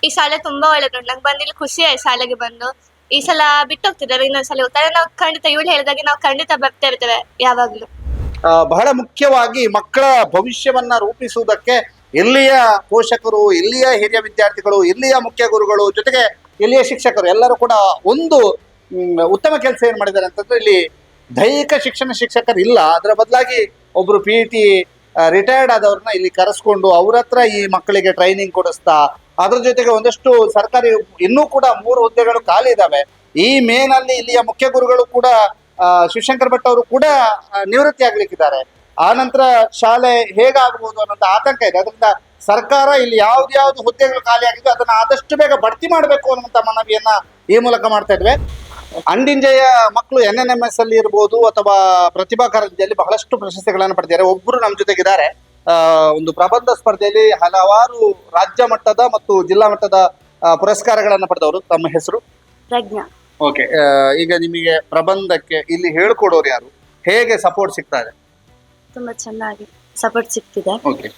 ಈ ಶಾಲೆ ತುಂಬಾ ಒಳ್ಳೇದುಂಟು. ನಂಗೆ ಬಂದಿಲ್ಲಿ ಖುಷಿ ಆಯ್ತು ಶಾಲೆಗೆ ಬಂದು. ಈ ಸಲ ಬಿಟ್ಟು ಹೋಗ್ತಿದ್ದಾರೆ, ಇನ್ನೊಂದ್ ಸಲ ಹೋಗ್ತಾರೆ. ನಾವು ಖಂಡಿತ ಇವಳು ಹೇಳಿದಾಗೆ ನಾವು ಖಂಡಿತ ಬರ್ತಾ ಇರ್ತೇವೆ ಯಾವಾಗ್ಲೂ. ಬಹಳ ಮುಖ್ಯವಾಗಿ ಮಕ್ಕಳ ಭವಿಷ್ಯವನ್ನ ರೂಪಿಸುವುದಕ್ಕೆ ಇಲ್ಲಿಯ ಪೋಷಕರು, ಇಲ್ಲಿಯ ಹಿರಿಯ ವಿದ್ಯಾರ್ಥಿಗಳು, ಇಲ್ಲಿಯ ಮುಖ್ಯ ಗುರುಗಳು, ಜೊತೆಗೆ ಇಲ್ಲಿಯ ಶಿಕ್ಷಕರು ಎಲ್ಲರೂ ಕೂಡ ಒಂದು ಉತ್ತಮ ಕೆಲಸ ಏನ್ ಮಾಡಿದ್ದಾರೆ ಅಂತಂದ್ರೆ, ಇಲ್ಲಿ ದೈಹಿಕ ಶಿಕ್ಷಕರು ಇಲ್ಲ, ಅದರ ಬದಲಾಗಿ ಒಬ್ರು PET ರಿಟೈರ್ಡ್ ಆದವ್ರನ್ನ ಇಲ್ಲಿ ಕರೆಸ್ಕೊಂಡು ಅವ್ರ ಹತ್ರ ಈ ಮಕ್ಕಳಿಗೆ ಟ್ರೈನಿಂಗ್ ಕೊಡಿಸ್ತಾ, ಅದ್ರ ಜೊತೆಗೆ ಒಂದಷ್ಟು ಸರ್ಕಾರಿ ಇನ್ನೂ ಕೂಡ 3 ಹುದ್ದೆಗಳು ಖಾಲಿ ಇದಾವೆ. ಈ ಮೇನಲ್ಲಿ ಇಲ್ಲಿಯ ಮುಖ್ಯ ಗುರುಗಳು ಕೂಡ ಶಿವಶಂಕರ್ ಭಟ್ ಅವರು ಕೂಡ ನಿವೃತ್ತಿ ಆಗ್ಲಿಕ್ಕಿದ್ದಾರೆ. ಆ ನಂತರ ಶಾಲೆ ಹೇಗಾಗಬಹುದು ಅನ್ನೋಂಥ ಆತಂಕ ಇದೆ. ಅದರಿಂದ ಸರ್ಕಾರ ಇಲ್ಲಿ ಯಾವ್ದು ಹುದ್ದೆಗಳು ಖಾಲಿ ಆಗಿದ್ದು ಅದನ್ನ ಆದಷ್ಟು ಬೇಗ ಭರ್ತಿ ಮಾಡಬೇಕು ಅನ್ನುವಂಥ ಮನವಿಯನ್ನ ಈ ಮೂಲಕ ಮಾಡ್ತಾ ಇದ್ವಿ. ಅಂಡಿಂಜೆಯ ಮಕ್ಕಳು NNMS ಅಲ್ಲಿ ಇರ್ಬೋದು ಅಥವಾ ಪ್ರತಿಭಾ ಕಾರಂಜಿಯಲ್ಲಿ ಬಹಳಷ್ಟು ಪ್ರಶಸ್ತಿಗಳನ್ನು ಪಡೆದಿದ್ದಾರೆ. ಒಬ್ರು ನಮ್ಮ ಜೊತೆಗಿದ್ದಾರೆ. ಒಂದು ಪ್ರಬಂಧ ಸ್ಪರ್ಧೆಯಲ್ಲಿ ಹಲವಾರು ರಾಜ್ಯ ಮಟ್ಟದ ಮತ್ತು ಜಿಲ್ಲಾ ಮಟ್ಟದ ಪುರಸ್ಕಾರಗಳನ್ನು ಪಡೆದವರು. ತಮ್ಮ ಹೆಸರು? ಪ್ರಜ್ಞಾ. ಓಕೆ, ಈಗ ನಿಮಗೆ ಪ್ರಬಂಧಕ್ಕೆ ಇಲ್ಲಿ ಹೇಳ್ಕೊಡೋರು ಯಾರು? ಹೇಗೆ ಸಪೋರ್ಟ್ ಸಿಗ್ತಾ ಇದೆ? ತುಂಬಾ ಚೆನ್ನಾಗಿ ಸಪೋರ್ಟ್ ಸಿಗ್ತಿದೆ. ಓಕೆ,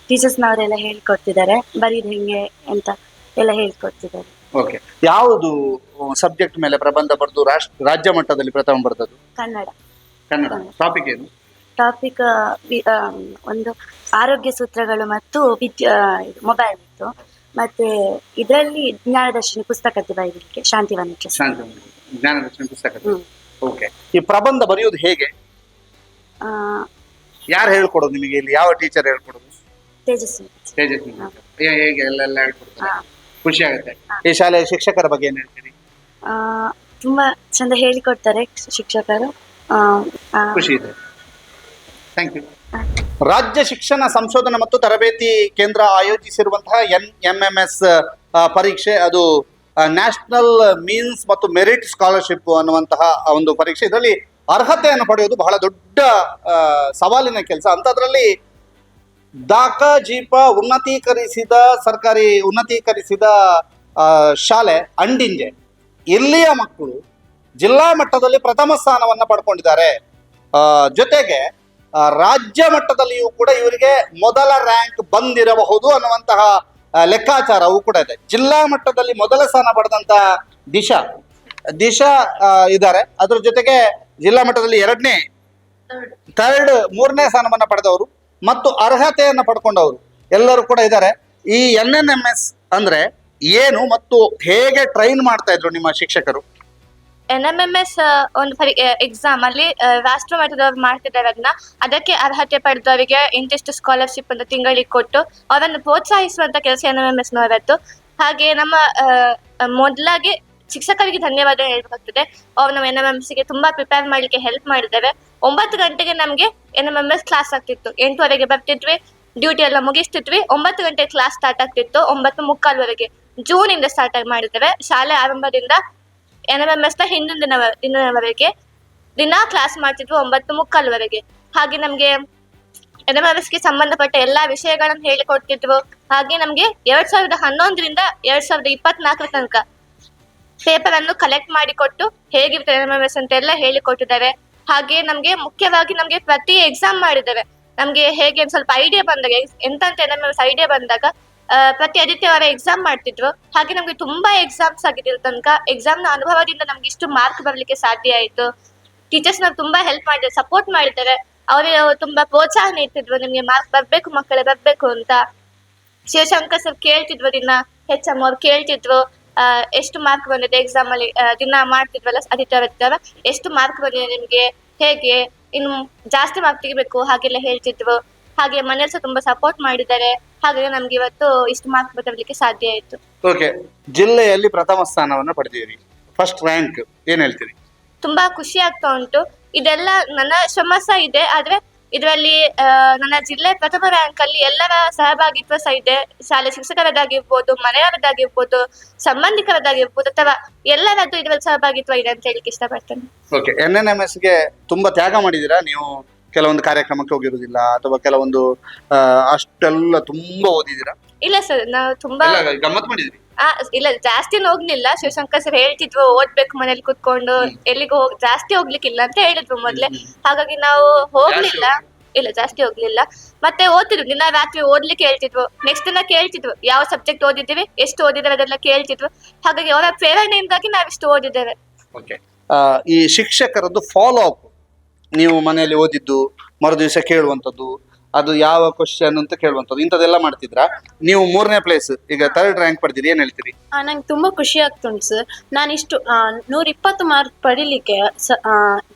ಟೀಚರ್ಸ್ನವರೆಲ್ಲ ಹೇಳ್ಕೊಡ್ತಿದ್ದಾರೆ, ಬರೀದ್ ಹೆಂಗೆ ಅಂತ ಎಲ್ಲ ಹೇಳ್ಕೊಡ್ತಿದ್ದಾರೆ. ಓಕೆ, ಯಾವುದು ಸಬ್ಜೆಕ್ಟ್ ಮೇಲೆ ಪ್ರಬಂಧ ಬರೆದು ರಾಜ್ಯ ಮಟ್ಟದಲ್ಲಿ ಪ್ರಥಮ ಬರೆದದ್ದು? ಕನ್ನಡ. ಟಾಪಿಕ್ ಏನು? ಟಾಪಿಕ್ ಒಂದು ಆರೋಗ್ಯ ಸೂತ್ರಗಳು ಮತ್ತು ಮೊಬೈಲ್ ಇತ್ತು. ಮತ್ತೆ ಇದರಲ್ಲಿ ಜ್ಞಾನದರ್ಶಿನಿ ಪುಸ್ತಕದ್ದು ಬರೀಲಿಕ್ಕೆ ಶಾಂತಿವನ ಜ್ಞಾನದರ್ಶಿನಿ ಪುಸ್ತಕ. ಓಕೆ, ಈ ಪ್ರಬಂಧ ಬರೆಯೋದು ಹೇಗೆ? ಯಾರು ಹೇಳ್ಕೊಡೋದು ನಿಮಗೆ? ಇಲ್ಲಿ ಯಾವ ಟೀಚರ್ ಹೇಳ್ಕೊಡೋದು? ತೇಜಸ್ವಿ. ಹೇಗೆ ಎಲ್ಲ ಹೇಳ್ಕೊಡ್ತಾರೆ? ಖುಷಿ ಆಗುತ್ತೆ. ಈ ಶಾಲೆಯ ಶಿಕ್ಷಕರ ಬಗ್ಗೆ ಏನ್ ಹೇಳ್ತೀರಿ? ತುಂಬಾ ಚಂದ ಹೇಳಿಕೊಡ್ತಾರೆ ಶಿಕ್ಷಕರು. ಖುಷಿ ಇದೆ. Thank you. ರಾಜ್ಯ ಶಿಕ್ಷಣ ಸಂಶೋಧನಾ ಮತ್ತು ತರಬೇತಿ ಕೇಂದ್ರ ಆಯೋಜಿಸಿರುವಂತಹ NMMS ಪರೀಕ್ಷೆ, ಅದು ನ್ಯಾಷನಲ್ ಮೀನ್ಸ್ ಮತ್ತು ಮೆರಿಟ್ ಸ್ಕಾಲರ್ಶಿಪ್ ಅನ್ನುವಂತಹ ಒಂದು ಪರೀಕ್ಷೆ. ಇದರಲ್ಲಿ ಅರ್ಹತೆಯನ್ನು ಪಡೆಯೋದು ಬಹಳ ದೊಡ್ಡ ಸವಾಲಿನ ಕೆಲಸ. ಅಂಥದ್ರಲ್ಲಿ ದಾಖ-ಜೀಪ ಸರ್ಕಾರಿ ಉನ್ನತೀಕರಿಸಿದ ಶಾಲೆ ಅಂಡಿಂಜೆ, ಇಲ್ಲಿಯ ಮಕ್ಕಳು ಜಿಲ್ಲಾ ಮಟ್ಟದಲ್ಲಿ ಪ್ರಥಮ ಸ್ಥಾನವನ್ನು ಪಡ್ಕೊಂಡಿದ್ದಾರೆ. ಜೊತೆಗೆ ರಾಜ್ಯ ಮಟ್ಟದಲ್ಲಿಯೂ ಕೂಡ ಇವರಿಗೆ ಮೊದಲ ರ್ಯಾಂಕ್ ಬಂದಿರಬಹುದು ಅನ್ನುವಂತಹ ಲೆಕ್ಕಾಚಾರವೂ ಕೂಡ ಇದೆ. ಜಿಲ್ಲಾ ಮಟ್ಟದಲ್ಲಿ ಮೊದಲ ಸ್ಥಾನ ಪಡೆದಂತಹ ದಿಶಾ ಇದ್ದಾರೆ. ಅದ್ರ ಜೊತೆಗೆ ಜಿಲ್ಲಾ ಮಟ್ಟದಲ್ಲಿ ಮೂರನೇ ಸ್ಥಾನವನ್ನ ಪಡೆದವರು ಮತ್ತು ಅರ್ಹತೆಯನ್ನು ಪಡ್ಕೊಂಡವರು ಎಲ್ಲರೂ ಕೂಡ ಇದ್ದಾರೆ. ಈ NNMS ಅಂದ್ರೆ ಏನು ಮತ್ತು ಹೇಗೆ ಟ್ರೈನ್ ಮಾಡ್ತಾ ಇದ್ರು ನಿಮ್ಮ ಶಿಕ್ಷಕರು? NMMS ಒಂದು ಎಕ್ಸಾಮ್ ಅಲ್ಲಿ ರಾಷ್ಟ್ರ ಮಟ್ಟದವ್ರು ಮಾಡ್ತಿದ್ದಾರೆ. ಅದಕ್ಕೆ ಅರ್ಹತೆ ಪಡೆದವರಿಗೆ ಇಂತಿಷ್ಟು ಸ್ಕಾಲರ್ಶಿಪ್ ಅಂತ ತಿಂಗಳಿಗೆ ಕೊಟ್ಟು ಅವರನ್ನು ಪ್ರೋತ್ಸಾಹಿಸುವಂತ ಕೆಲಸ NMMS ನವರದ್ದು. ಹಾಗೆ ನಮ್ಮ ಮೊದಲಾಗಿ ಶಿಕ್ಷಕರಿಗೆ ಧನ್ಯವಾದ ಹೇಳ್ಬೇಕಾಗ್ತದೆ. ಅವ್ರು ನಮ್ಮ NMMS ತುಂಬಾ ಪ್ರಿಪೇರ್ ಮಾಡ್ಲಿಕ್ಕೆ ಹೆಲ್ಪ್ ಮಾಡಿದ್ದೇವೆ. 9 ಗಂಟೆಗೆ ನಮ್ಗೆ NMMS ಕ್ಲಾಸ್ ಆಗ್ತಿತ್ತು. 8:15 ಬರ್ತಿದ್ವಿ, ಡ್ಯೂಟಿ ಎಲ್ಲ ಮುಗಿಸ್ತಿದ್ವಿ. 9 ಗಂಟೆ ಕ್ಲಾಸ್ ಸ್ಟಾರ್ಟ್ ಆಗ್ತಿತ್ತು 9:45 ಜೂನ್ ಇಂದ ಸ್ಟಾರ್ಟ್ ಮಾಡಿದ್ದೇವೆ. ಶಾಲೆ ಆರಂಭದಿಂದ NMMS ಹಿಂದಿನ ದಿನವರೆಗೆ ದಿನ ಕ್ಲಾಸ್ ಮಾಡ್ತಿದ್ವಿ 9:45. ಹಾಗೆ ನಮ್ಗೆ NMMS ಸಂಬಂಧಪಟ್ಟ ಎಲ್ಲಾ ವಿಷಯಗಳನ್ನು ಹೇಳಿಕೊಡ್ತಿದ್ವು. ಹಾಗೆ ನಮ್ಗೆ 2011ರಿಂದ 2024 ತನಕ ಪೇಪರ್ ಅನ್ನು ಕಲೆಕ್ಟ್ ಮಾಡಿಕೊಟ್ಟು ಹೇಗಿರುತ್ತೆ NMMS ಅಂತ ಎಲ್ಲ ಹೇಳಿಕೊಟ್ಟಿದ್ದಾರೆ. ಹಾಗೆ ನಮ್ಗೆ ಮುಖ್ಯವಾಗಿ ನಮ್ಗೆ ಪ್ರತಿ ಎಕ್ಸಾಮ್ ಮಾಡಿದ್ದೇವೆ. ನಮ್ಗೆ ಹೇಗೆ ಸ್ವಲ್ಪ ಐಡಿಯಾ ಬಂದಾಗ ಎಂತ NMMS ಐಡಿಯಾ ಬಂದಾಗ ಪ್ರತಿ ಆದಿತ್ಯವಾರ ಎಕ್ಸಾಮ್ ಮಾಡ್ತಿದ್ರು. ಹಾಗೆ ನಮ್ಗೆ ತುಂಬಾ ಎಕ್ಸಾಮ್ಸ್ ಆಗಿದ್ದ ತನಕ ಎಕ್ಸಾಮ್ ನ ಅನುಭವದಿಂದ ನಮ್ಗೆ ಇಷ್ಟು ಮಾರ್ಕ್ ಬರ್ಲಿಕ್ಕೆ ಸಾಧ್ಯ ಆಯ್ತು. ಟೀಚರ್ಸ್ ನಾವು ತುಂಬಾ ಹೆಲ್ಪ್ ಮಾಡಿದ್ದಾರೆ, ಸಪೋರ್ಟ್ ಮಾಡಿದ್ದಾರೆ. ಅವರೇ ತುಂಬಾ ಪ್ರೋತ್ಸಾಹ ನೀಡ್ತಿದ್ರು, ನಿಮ್ಗೆ ಮಾರ್ಕ್ ಬರ್ಬೇಕು ಮಕ್ಕಳೇ ಬರ್ಬೇಕು ಅಂತ. ಶಿವಶಂಕರ್ ಸರ್ ಕೇಳ್ತಿದ್ವು, ದಿನ HM ಅವ್ರು ಕೇಳ್ತಿದ್ರು ಎಷ್ಟು ಮಾರ್ಕ್ ಬಂದಿದೆ ಎಕ್ಸಾಮ್ ಅಲ್ಲಿ. ದಿನ ಮಾಡ್ತಿದ್ವಲ್ಲ ಆದಿತ್ಯವಾರ ಎಷ್ಟು ಮಾರ್ಕ್ ಬಂದಿದೆ ನಿಮ್ಗೆ, ಹೇಗೆ ಇನ್ನು ಜಾಸ್ತಿ ಮಾರ್ಕ್ ತೆಗಿಬೇಕು ಹಾಗೆಲ್ಲ ಹೇಳ್ತಿದ್ವು. ಹಾಗೆ ಮನೇಲಿ ಸಹ ತುಂಬಾ ಸಪೋರ್ಟ್ ಮಾಡಿದ್ದಾರೆ. ಹಾಗಾಗಿ ನಮ್ಗೆ ಇವತ್ತು ಇಷ್ಟು ಮಾರ್ಕ್ ಬರಲಿಕ್ಕೆ ಸಾಧ್ಯ ಆಯ್ತು. ಓಕೆ, ಜಿಲ್ಲೆಯಲ್ಲಿ ಪ್ರಥಮ ಸ್ಥಾನವನ್ನ ಪಡೆದಿರಿ, ಫಸ್ಟ್ ರ್ಯಾಂಕ್, ಏನ್ ಹೇಳ್ತೀರಿ? ತುಂಬಾ ಖುಷಿ ಆಗ್ತಾ ಉಂಟು. ಇದೆಲ್ಲ ನನ್ನ ಶ್ರಮ ಸಹ ಇದೆ, ಆದ್ರೆ ಇದರಲ್ಲಿ ನನ್ನ ಜಿಲ್ಲೆ ಪ್ರಥಮ ರ್ಯಾಂಕ್ ಅಲ್ಲಿ ಎಲ್ಲರ ಸಹಭಾಗಿತ್ವ ಸಹ ಇದೆ. ಶಾಲೆ ಶಿಕ್ಷಕರದ್ದಾಗಿರ್ಬೋದು, ಮನೆಯವರದ್ದಾಗಿರ್ಬೋದು, ಸಂಬಂಧಿಕರದ್ದಾಗಿರ್ಬೋದು, ಅಥವಾ ಎಲ್ಲರದ್ದು ಇದರಲ್ಲಿ ಸಹಭಾಗಿತ್ವ ಇದೆ ಅಂತ ಹೇಳಿಕ್ಕೆ ಇಷ್ಟಪಡ್ತೇನೆ. ಓಕೆ, NNMS ಗೆ ತುಂಬಾ ತ್ಯಾಗ ಮಾಡಿದೀರಾ ನೀವು? ಕೆಲವೊಂದು ಕಾರ್ಯಕ್ರಮಕ್ಕೆ ಹೋಗಿರುವುದಿಲ್ಲ ಅಥವಾ ಕೆಲವೊಂದು ಅಷ್ಟೆಲ್ಲ ತುಂಬಾ ಓದಿದೀರಾ? ಇಲ್ಲ ಸರ್, ನಾವು ತುಂಬಾ ಗಮ್ಮತ್ ಮಾಡಿದ್ರಿ? ಇಲ್ಲ, ಜಾಸ್ತಿ ಹೋಗ್ಲಿಲ್ಲ. ಶಿವಶಂಕರ್ ಸರ್ ಹೇಳ್ತಿದ್ವು ಓದ್ಬೇಕು ಮನೇಲಿ ಕುತ್ಕೊಂಡು, ಎಲ್ಲಿಗೂ ಜಾಸ್ತಿ ಹೋಗ್ಲಿಕ್ಕಿಲ್ಲ ಅಂತ ಹೇಳಿದ್ವು ಮೊದ್ಲೆ. ಹಾಗಾಗಿ ನಾವು ಹೋಗ್ಲಿಲ್ಲ. ಇಲ್ಲ, ಜಾಸ್ತಿ ಹೋಗ್ಲಿಲ್ಲ. ಮತ್ತೆ ಓದ್ತಿದ್ವು, ದಿನ ರಾತ್ರಿ ಓದ್ಲಿಕ್ಕೆ ಹೇಳ್ತಿದ್ವು. ನೆಕ್ಸ್ಟ್ ದಿನ ಕೇಳ್ತಿದ್ವು ಯಾವ ಸಬ್ಜೆಕ್ಟ್ ಓದಿದ್ದೀವಿ, ಎಷ್ಟು ಓದಿದ್ದೇವೆ ಅದೆಲ್ಲ ಕೇಳ್ತಿದ್ವು. ಹಾಗಾಗಿ ಅವರ ಪ್ರೇರಣೆಯಿಂದಾಗಿ ನಾವಿಷ್ಟು ಓದಿದ್ದೇವೆ. ಈ ಶಿಕ್ಷಕರದ್ದು ಫಾಲೋ ಅಪ್, ನೀವು ಮನೆಯಲ್ಲಿ ಓದಿದ್ದು ಮರು ದಿವಸ ಕೇಳುವಂಥದ್ದು, ಅದು ಯಾವ ಕ್ವಶನ್ ಅಂತ ಕೇಳುವಂಥದ್ದು ಇಂಥದ್ದೆಲ್ಲ ಮಾಡ್ತಿದ್ರಾ? ನೀವು 3ನೇ ಪ್ಲೇಸ್, ಈಗ 3rd ರ್ಯಾಂಕ್ ಪಡೆದಿರಿ, ಏನ್ ಹೇಳ್ತೀರಿ? ನಂಗೆ ತುಂಬಾ ಖುಷಿ ಆಗ್ತುಂಟು ಸರ್. ನಾನು ಇಷ್ಟು 120 ಮಾರ್ಕ್ ಪಡಿಲಿಕ್ಕೆ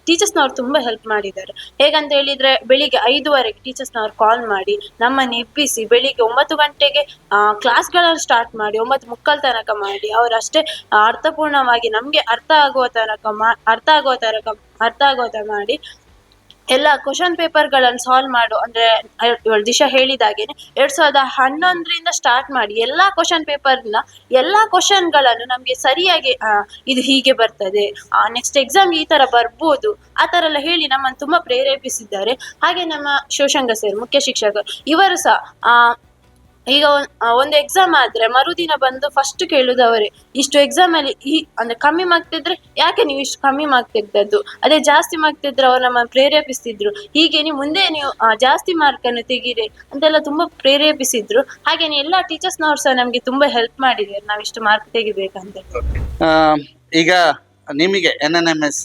ಟೀಚರ್ಸ್ನವ್ರು ತುಂಬಾ ಹೆಲ್ಪ್ ಮಾಡಿದ್ದಾರೆ. ಹೇಗಂತ ಹೇಳಿದ್ರೆ ಬೆಳಿಗ್ಗೆ 5ವರೆಗೆ ಟೀಚರ್ಸ್ನವ್ರು ಕಾಲ್ ಮಾಡಿ ನಮ್ಮನ್ನು ಎಬ್ಬಿಸಿ ಬೆಳಿಗ್ಗೆ 9 ಗಂಟೆಗೆ ಕ್ಲಾಸ್ಗಳನ್ನು ಸ್ಟಾರ್ಟ್ ಮಾಡಿ 9:15 ತನಕ ಮಾಡಿ ಅವರಷ್ಟೇ ಅರ್ಥಪೂರ್ಣವಾಗಿ ನಮ್ಗೆ ಅರ್ಥ ಆಗುವ ತರ ಮಾಡಿ ಎಲ್ಲ ಕ್ವಶನ್ ಪೇಪರ್ಗಳನ್ನು ಸಾಲ್ವ್ ಮಾಡು. ಅಂದ್ರೆ ದಿಶಾ ಹೇಳಿದಾಗೇನೆ 2011ರಿಂದ ಸ್ಟಾರ್ಟ್ ಮಾಡಿ ಎಲ್ಲಾ ಕ್ವಶನ್ ಪೇಪರ್ನ ಎಲ್ಲಾ ಕ್ವಶನ್ಗಳನ್ನು ನಮ್ಗೆ ಸರಿಯಾಗಿ ಇದು ಹೀಗೆ ಬರ್ತದೆ, ನೆಕ್ಸ್ಟ್ ಎಕ್ಸಾಮ್ ಈ ತರ ಬರ್ಬೋದು, ಆ ತರ ಎಲ್ಲ ಹೇಳಿ ನಮ್ಮನ್ನು ತುಂಬಾ ಪ್ರೇರೇಪಿಸಿದ್ದಾರೆ. ಹಾಗೆ ನಮ್ಮ ಶಿವಶಂಕರ್ ಸರ್ ಮುಖ್ಯ ಶಿಕ್ಷಕರು ಇವರು ಸಹ ಈಗ ಒಂದು ಎಕ್ಸಾಮ್ ಆದ್ರೆ ಮರುದಿನ ಬಂದು ಫಸ್ಟ್ ಕೇಳುದು ಅವರೇ, ಇಷ್ಟು ಎಕ್ಸಾಮ್ ಅಲ್ಲಿ ಅಂದ್ರೆ ಕಮ್ಮಿ ಮಾರ್ಕ್ ತೆಗೆದ್ರೆ ಯಾಕೆ ನೀವು ಇಷ್ಟು ಕಮ್ಮಿ ಮಾರ್ಕ್ ತೆಗ್ದದ್ದು, ಅದೇ ಜಾಸ್ತಿ ಮಾರ್ಕ್ ತೆಗೆದ್ರೆ ಅವ್ರು ನಮ್ಮನ್ನು ಪ್ರೇರೇಪಿಸ್ತಿದ್ರು. ಹೀಗೆ ಮುಂದೆ ನೀವು ಜಾಸ್ತಿ ಮಾರ್ಕ್ ಅನ್ನು ತೆಗೀರಿ ಅಂತೆಲ್ಲ ತುಂಬಾ ಪ್ರೇರೇಪಿಸಿದ್ರು. ಹಾಗೇನೆ ಎಲ್ಲಾ ಟೀಚರ್ಸ್ನವ್ರು ಸಹ ನಮ್ಗೆ ತುಂಬಾ ಹೆಲ್ಪ್ ಮಾಡಿದ್ದಾರೆ ನಾವ್ ಇಷ್ಟು ಮಾರ್ಕ್ ತೆಗಿಬೇಕಂತ. ಈಗ ನಿಮಗೆ NNMS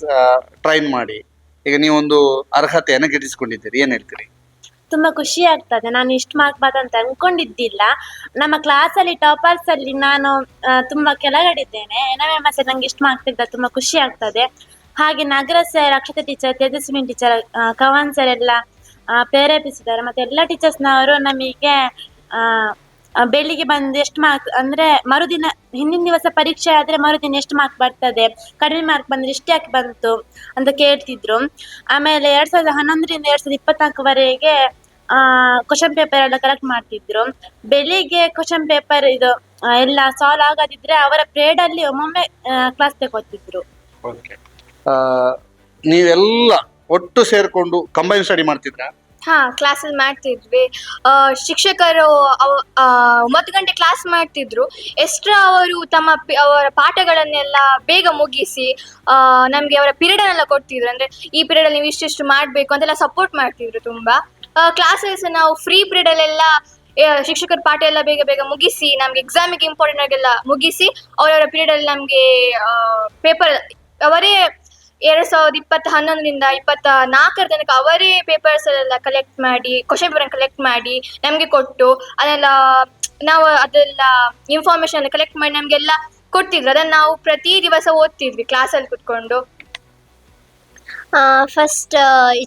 ಟ್ರೈನ್ ಮಾಡಿ ಈಗ ನೀವೊಂದು ಅರ್ಹತೆಯನ್ನು ಗಿಟ್ಟಿಸಿಕೊಂಡಿದ್ದೀರಿ, ಏನ್ ಹೇಳ್ತೀರಿ? ತುಂಬಾ ಖುಷಿ ಆಗ್ತದೆ. ನಾನು ಇಷ್ಟು ಮಾರ್ಕ್ ಬರ್ತಂತ ಅನ್ಕೊಂಡಿದ್ದಿಲ್ಲ. ನಮ್ಮ ಕ್ಲಾಸ್ ಅಲ್ಲಿ ಟಾಪರ್ಸ್ ಅಲ್ಲಿ ನಾನು ತುಂಬಾ ಕೆಳಗಡಿದ್ದೇನೆ. NMS ನಂಗೆ ಇಷ್ಟು ಮಾರ್ಕ್ ತೆಗೆದ ತುಂಬಾ ಖುಷಿ ಆಗ್ತದೆ. ಹಾಗೆ Nagaraj sir, Akshata teacher, Tejaswini teacher, Kavan sir ಎಲ್ಲ ಪ್ರೇರೇಪಿಸಿದ್ದಾರೆ. ಮತ್ತೆ ಎಲ್ಲ ಟೀಚರ್ಸ್ನವರು ನಮಗೆ ಬೆಳಿಗ್ಗೆ ಬಂದು ಎಷ್ಟು ಮಾರ್ಕ್ ಅಂದ್ರೆ ಮರುದಿನ ಹಿಂದಿನ ದಿವಸ ಪರೀಕ್ಷೆ ಆದ್ರೆ ಮರುದಿನ ಎಷ್ಟು ಮಾರ್ಕ್ ಬರ್ತದೆ, ಕಡಿಮೆ ಮಾರ್ಕ್ ಬಂದ್ರೆ ಇಷ್ಟು ಯಾಕೆ ಬಂತು ಅಂತ ಕೇಳ್ತಿದ್ರು. ಆಮೇಲೆ 2011ರಿಂದ 2024ವರೆಗೆ ಕ್ವಶನ್ ಪೇಪರ್ ಎಲ್ಲ ಕಲೆಕ್ಟ್ ಮಾಡ್ತಿದ್ರು. ಬೆಳಿಗ್ಗೆ ಕ್ವಶನ್ ಪೇಪರ್ ಇದು ಎಲ್ಲ ಸಾಲ್ವ್ ಆಗದಿದ್ರೆ ಅವರ ಪ್ರೇಡ್ ಅಲ್ಲಿ ಒಮ್ಮೊಮ್ಮೆ ಕ್ಲಾಸ್ ತಗೋತಿದ್ರು. ನೀವೆಲ್ಲ ಒಟ್ಟು ಸೇರ್ಕೊಂಡು ಕಂಬೈನ್ ಸ್ಟಡಿ ಮಾಡ್ತಿದ್ರಾ? ಕ್ಲಾಸಲ್ಲಿ ಮಾಡ್ತಿದ್ವಿ. ಶಿಕ್ಷಕರು 9 ಗಂಟೆ ಕ್ಲಾಸ್ ಮಾಡ್ತಿದ್ರು. ಎಕ್ಸ್ಟ್ರಾ ಅವರು ಅವರ ಪಾಠಗಳನ್ನೆಲ್ಲ ಬೇಗ ಮುಗಿಸಿ ನಮ್ಗೆ ಅವರ ಪೀರಿಯಡ್ ಎಲ್ಲ ಕೊಡ್ತಿದ್ರು. ಅಂದ್ರೆ ಈ ಪೀರಿಯಡ್ ಅಲ್ಲಿ ನೀವು ಇಷ್ಟಿಷ್ಟು ಮಾಡ್ಬೇಕು ಅಂತೆಲ್ಲ ಸಪೋರ್ಟ್ ಮಾಡ್ತಿದ್ರು ತುಂಬಾ. ಕ್ಲಾಸಸ್ ನಾವು ಫ್ರೀ ಪೀರಿಯಡ್ ಅಲ್ಲೆಲ್ಲ ಶಿಕ್ಷಕರ ಪಾಠ ಎಲ್ಲ ಬೇಗ ಬೇಗ ಮುಗಿಸಿ ನಮ್ಗೆ ಎಕ್ಸಾಮಿಗೆ ಇಂಪಾರ್ಟೆಂಟ್ ಆಗೆಲ್ಲ ಮುಗಿಸಿ ಅವರವರ ಪೀರಿಯಡ್ ಅಲ್ಲಿ ನಮ್ಗೆ ಪೇಪರ್ ಅವರೇ 2011ರಿಂದ 2024 ತನಕ ಅವರೇ ಪೇಪರ್ಸ್ ಎಲ್ಲ ಕಲೆಕ್ಟ್ ಮಾಡಿ ಕ್ವಶನ್ ಪೇಪರ್ ಕಲೆಕ್ಟ್ ಮಾಡಿ ನಮ್ಗೆ ಕೊಟ್ಟು ಅದೆಲ್ಲ ನಾವು ಅದೆಲ್ಲ ಇನ್ಫಾರ್ಮೇಶನ್ ಕಲೆಕ್ಟ್ ಮಾಡಿ ನಮ್ಗೆಲ್ಲ ಕೊಡ್ತಿದ್ರು. ಅದನ್ನ ನಾವು ಪ್ರತಿ ದಿವಸ ಓದ್ತಿದ್ವಿ ಕ್ಲಾಸಲ್ಲಿ ಕುತ್ಕೊಂಡು. ಫಸ್ಟ್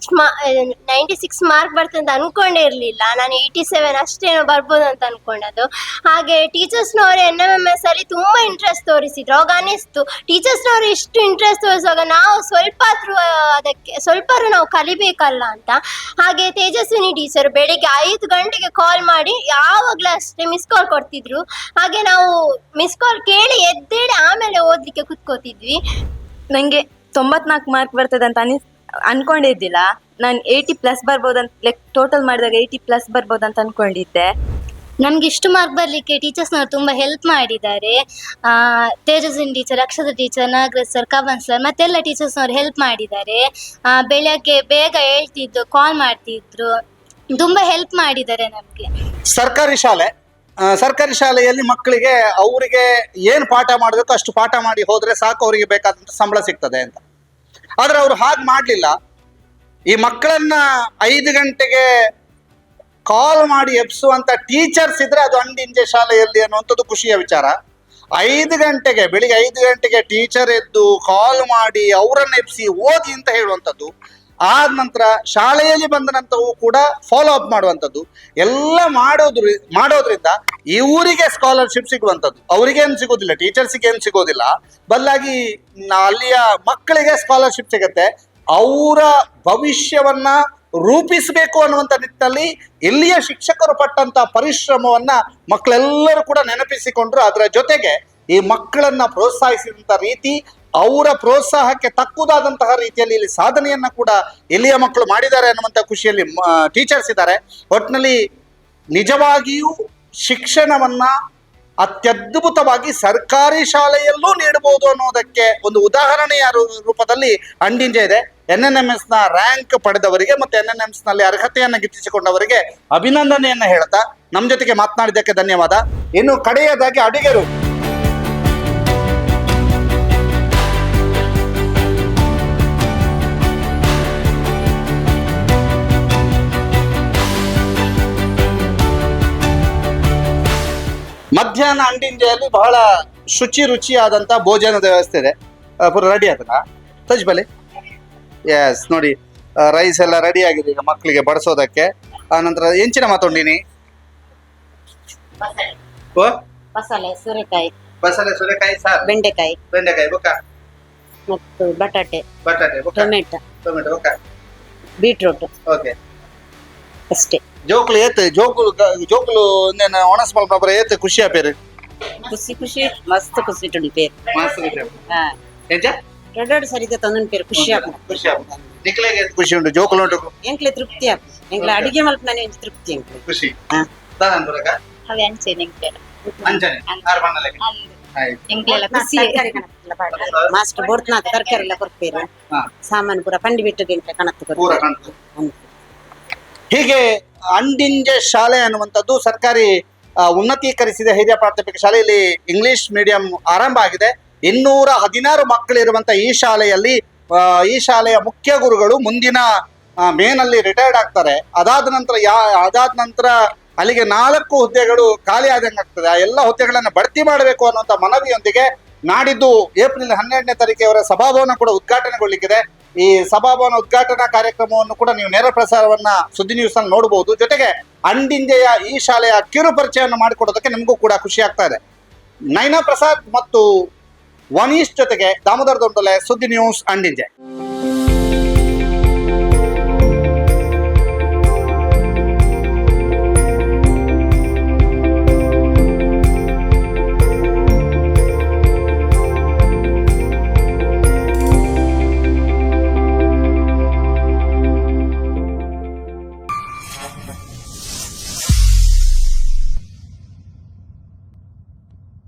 96 ಮಾರ್ಕ್ ಬರ್ತಂತ ಅನ್ಕೊಂಡೇ ಇರಲಿಲ್ಲ. ನಾನು 87 ಅಷ್ಟೇನೋ ಬರ್ಬೋದು ಅಂತ ಅನ್ಕೊಂಡದ್ದು. ಹಾಗೆ ಟೀಚರ್ಸ್ನವರು NMS ಅಲ್ಲಿ ತುಂಬಾ ಇಂಟ್ರೆಸ್ಟ್ ತೋರಿಸಿದ್ರು. ಅವಾಗ ಅನಿಸ್ತು ಟೀಚರ್ಸ್ನವರು ಇಷ್ಟು ಇಂಟ್ರೆಸ್ಟ್ ತೋರಿಸುವಾಗ ನಾವು ಸ್ವಲ್ಪ ನಾವು ಕಲಿಬೇಕಲ್ಲ ಅಂತ. ಹಾಗೆ ತೇಜಸ್ವಿನಿ ಟೀಚರ್ ಬೆಳಿಗ್ಗೆ 5 ಗಂಟೆಗೆ ಕಾಲ್ ಮಾಡಿ ಯಾವಾಗಲೂ ಅಷ್ಟೇ ಮಿಸ್ ಕಾಲ್ ಕೊಡ್ತಿದ್ರು. ಹಾಗೆ ನಾವು ಮಿಸ್ ಕಾಲ್ ಕೇಳಿ ಎದ್ದೇಳಿ ಆಮೇಲೆ ಓದಲಿಕ್ಕೆ ಕುತ್ಕೋತಿದ್ವಿ. ನನಗೆ 94 ಮಾರ್ಕ್ ಬರ್ತದೆ ಅಂತ ಅನ್ಕೊಂಡಿದ್ದಿಲ್ಲ. ನಾನು 80+ ಬರ್ಬೋದಂತ ಟೋಟಲ್ ಮಾಡಿದಾಗ 80+ ಬರ್ಬೋದಂತ ಅನ್ಕೊಂಡಿದ್ದೆ. ನಮ್ಗೆ ಇಷ್ಟು ಮಾರ್ಕ್ ಬರ್ಲಿಕ್ಕೆ ಟೀಚರ್ಸ್ನವ್ರು ತುಂಬಾ ಹೆಲ್ಪ್ ಮಾಡಿದ್ದಾರೆ. Tejaswini teacher, Akshata teacher, Nagaraj sir, Kavan sir ಮತ್ತೆಲ್ಲ ಟೀಚರ್ಸ್ನವ್ರು ಹೆಲ್ಪ್ ಮಾಡಿದ್ದಾರೆ. ಬೆಳಗ್ಗೆ ಬೇಗ ಹೇಳ್ತಿದ್ರು, ಕಾಲ್ ಮಾಡ್ತಿದ್ರು, ತುಂಬಾ ಹೆಲ್ಪ್ ಮಾಡಿದ್ದಾರೆ ನಮ್ಗೆ. ಸರ್ಕಾರಿ ಶಾಲೆಯಲ್ಲಿ ಮಕ್ಕಳಿಗೆ ಅವರಿಗೆ ಏನು ಪಾಠ ಮಾಡಬೇಕು ಅಷ್ಟು ಪಾಠ ಮಾಡಿ ಹೋದ್ರೆ ಸಾಕು, ಅವರಿಗೆ ಬೇಕಾದಂತ ಸಂಬಳ ಸಿಗ್ತದೆ ಅಂತ. ಆದ್ರೆ ಅವರು ಹಾಗೆ ಮಾಡ್ಲಿಲ್ಲ. ಈ ಮಕ್ಕಳನ್ನ 5 ಗಂಟೆಗೆ ಕಾಲ್ ಮಾಡಿ ಎಬ್ಸುವಂತ ಟೀಚರ್ಸ್ ಇದ್ರೆ ಅದು ಅಂಡಿಂಜೆ ಶಾಲೆಯಲ್ಲಿ ಅನ್ನುವಂಥದ್ದು ಖುಷಿಯ ವಿಚಾರ. 5 ಗಂಟೆಗೆ ಬೆಳಿಗ್ಗೆ 5 ಗಂಟೆಗೆ ಟೀಚರ್ ಎದ್ದು ಕಾಲ್ ಮಾಡಿ ಅವರನ್ನ ಎಬ್ಸಿ ಓದಿ ಅಂತ ಹೇಳುವಂಥದ್ದು, ಆದ ನಂತರ ಶಾಲೆಯಲ್ಲಿ ಬಂದ ನಂತರವೂ ಕೂಡ ಫಾಲೋ ಅಪ್ ಮಾಡುವಂಥದ್ದು ಎಲ್ಲ ಮಾಡೋದ್ರಿಂದ ಇವರಿಗೆ ಸ್ಕಾಲರ್ಶಿಪ್ ಸಿಗುವಂಥದ್ದು. ಅವ್ರಿಗೇನು ಸಿಗೋದಿಲ್ಲ, ಟೀಚರ್ಸಿಗೆ ಏನು ಸಿಗೋದಿಲ್ಲ, ಬದಲಾಗಿ ಅಲ್ಲಿಯ ಮಕ್ಕಳಿಗೆ ಸ್ಕಾಲರ್ಶಿಪ್ ಸಿಗತ್ತೆ. ಅವರ ಭವಿಷ್ಯವನ್ನ ರೂಪಿಸಬೇಕು ಅನ್ನುವಂಥ ನಿಟ್ಟಿನಲ್ಲಿ ಇಲ್ಲಿಯ ಶಿಕ್ಷಕರು ಪಟ್ಟಂತ ಪರಿಶ್ರಮವನ್ನ ಮಕ್ಕಳೆಲ್ಲರೂ ಕೂಡ ನೆನಪಿಸಿಕೊಂಡ್ರು. ಅದರ ಜೊತೆಗೆ ಈ ಮಕ್ಕಳನ್ನ ಪ್ರೋತ್ಸಾಹಿಸಿದಂತ ರೀತಿ, ಅವರ ಪ್ರೋತ್ಸಾಹಕ್ಕೆ ತಕ್ಕುದಾದಂತಹ ರೀತಿಯಲ್ಲಿ ಇಲ್ಲಿ ಸಾಧನೆಯನ್ನ ಕೂಡ ಇಲ್ಲಿಯ ಮಕ್ಕಳು ಮಾಡಿದ್ದಾರೆ ಅನ್ನುವಂಥ ಖುಷಿಯಲ್ಲಿ ಟೀಚರ್ಸ್ ಇದ್ದಾರೆ. ಒಟ್ಟಿನಲ್ಲಿ ನಿಜವಾಗಿಯೂ ಶಿಕ್ಷಣವನ್ನ ಅತ್ಯದ್ಭುತವಾಗಿ ಸರ್ಕಾರಿ ಶಾಲೆಯಲ್ಲೂ ನೀಡಬಹುದು ಅನ್ನೋದಕ್ಕೆ ಒಂದು ಉದಾಹರಣೆಯ ರೂಪದಲ್ಲಿ ಅಂಡಿಂಜೆ ಇದೆ. NNMS ನ ರ್ಯಾಂಕ್ ಪಡೆದವರಿಗೆ ಮತ್ತೆ NNMS ನಲ್ಲಿ ಅರ್ಹತೆಯನ್ನು ಗಿಟ್ಟಿಸಿಕೊಂಡವರಿಗೆ ಅಭಿನಂದನೆಯನ್ನ ಹೇಳ್ತಾ ನಮ್ಮ ಜೊತೆಗೆ ಮಾತನಾಡಿದ್ದಕ್ಕೆ ಧನ್ಯವಾದ. ಇನ್ನು ಕಡೆಯದಾಗಿ ಅಡಿಗರು ಮಧ್ಯಾಹ್ನ ಅಂಡಿಂಜೆಯಲ್ಲಿ ಬಹಳ ರುಚಿಯಾದಂತ ಭೋಜನದ ವ್ಯವಸ್ಥೆ ಇದೆ. ಪೂರ ರೆಡಿ ಆತನ ತಜ್ಬಲಿ. ಎಸ್ ನೋಡಿ, ರೈಸ್ ಎಲ್ಲ ರೆಡಿ ಆಗಿದೆ ಈಗ ಮಕ್ಕಳಿಗೆ ಬಡಿಸೋದಕ್ಕೆ. ಆ ನಂತರ ಎಂಚಿನ ಮಾತೊಂಡಿನಿ ಮಸಾಲೆ ಸೂರೆಕಾಯಿ, ಸೂರೆಕಾಯಿ ಸಾರು, ಬೆಂಡೆಕಾಯಿ ಬೊಕ್ಕ ಮತ್ತು ಬಟಾಟೆ ಬೊಕ್ಕ ಟೊಮೆಟೊ ಬೊಕ್ಕ ಬೀಟ್ರೂಟ್ ಓಕೆ ಅಷ್ಟೇ. ಜೋಕುಲು ಜೋಕುಲು ಒಣಸ್ ಮಲ್ಪರ ಏತ್ ಖುಷಿ ಆಪೇರು ಖುಷಿ ಮಸ್ತ್ ಖುಷಿ ಟುಂಪೇರು. ಎಂಚ ದೊಡ್ಡ ಸರಿದ ತಂದುಂಪೇರು ಖುಷಿ ಆಗ್ತದೆ. ನಿಕ್ಲೆಗೆ ಖುಷಿ ಉಂಟು ಜೋಕುಲು ಉಂಟು ಎಂಕ್ಲೆ ತೃಪ್ತಿ ಆಗ್ತದೆ. ಎಂಕ್ಲೆ ಅಡಿಗೆ ಮಲ್ಪ ನಾನು ತೃಪ್ತಿ ಎಂಕ್ಲೆ ಖುಷಿ. ತಾನನ್ ಬರಕ ಅವೆ ಅಂಚೆನೆ ಅಂಜನೆ ಆರ್ ಬಣ್ಣಲೆಗೆ ಎಂಕ್ಲೆಲ್ಲ ಖುಷಿ ಮಾಸ್ಟರ್ ಬೋಡ್ನ ತರಕಾರಿ ಎಲ್ಲ ಕೊಡ್ತೇವೆ. ಸಾಮಾನು ಪೂರ ಪಂಡಿ ಬಿಟ್ಟು ಗೆಂಟ್ಲೆ ಕಣತ್ತು ಪೂರ ಕಾಣ್ತು. ಹೀಗೆ ಅಂಡಿಂಜೆ ಶಾಲೆ ಅನ್ನುವಂಥದ್ದು ಸರ್ಕಾರಿ ಉನ್ನತೀಕರಿಸಿದ ಹಿರಿಯ ಪ್ರಾಥಮಿಕ ಶಾಲೆಯಲ್ಲಿ ಇಂಗ್ಲಿಷ್ ಮೀಡಿಯಂ ಆರಂಭ ಆಗಿದೆ. 216 ಮಕ್ಕಳಿರುವಂತ ಈ ಶಾಲೆಯಲ್ಲಿ ಈ ಶಾಲೆಯ ಮುಖ್ಯ ಗುರುಗಳು ಮುಂದಿನ ಮೇನಲ್ಲಿ ರಿಟೈರ್ಡ್ ಆಗ್ತಾರೆ. ಅದಾದ ನಂತರ ಅಲ್ಲಿಗೆ 4 ಹುದ್ದೆಗಳು ಖಾಲಿ ಆದಂಗೆ ಆಗ್ತದೆ. ಆ ಎಲ್ಲ ಹುದ್ದೆಗಳನ್ನು ಭರ್ತಿ ಮಾಡಬೇಕು ಅನ್ನುವಂಥ ಮನವಿಯೊಂದಿಗೆ ನಾಡಿದ್ದು ಏಪ್ರಿಲ್ 12ನೇ ತಾರೀಕಿಗೆ ಸಭಾಭವನ ಕೂಡ ಉದ್ಘಾಟನೆಗೊಳ್ಳಿಕ್ಕಿದೆ. ಈ ಸಭಾಭವನ ಉದ್ಘಾಟನಾ ಕಾರ್ಯಕ್ರಮವನ್ನು ಕೂಡ ನೀವು ನೇರ ಪ್ರಸಾರವನ್ನ ಸುದ್ದಿ ನ್ಯೂಸ್ ಅಲ್ಲಿ ನೋಡಬಹುದು. ಜೊತೆಗೆ ಅಂಡಿಂಜೆಯ ಈ ಶಾಲೆಯ ಕಿರು ಪರಿಚಯವನ್ನು ಮಾಡಿಕೊಡೋದಕ್ಕೆ ನಿಮಗೂ ಕೂಡ ಖುಷಿ ಆಗ್ತಾ ಇದೆ. ನೈನಾ ಪ್ರಸಾದ್ ಮತ್ತು ವನೀಶ್ ಜೊತೆಗೆ ದಾಮೋದರ ದೊಂಡಲೆ, ಸುದ್ದಿ ನ್ಯೂಸ್ ಅಂಡಿಂಜೆ.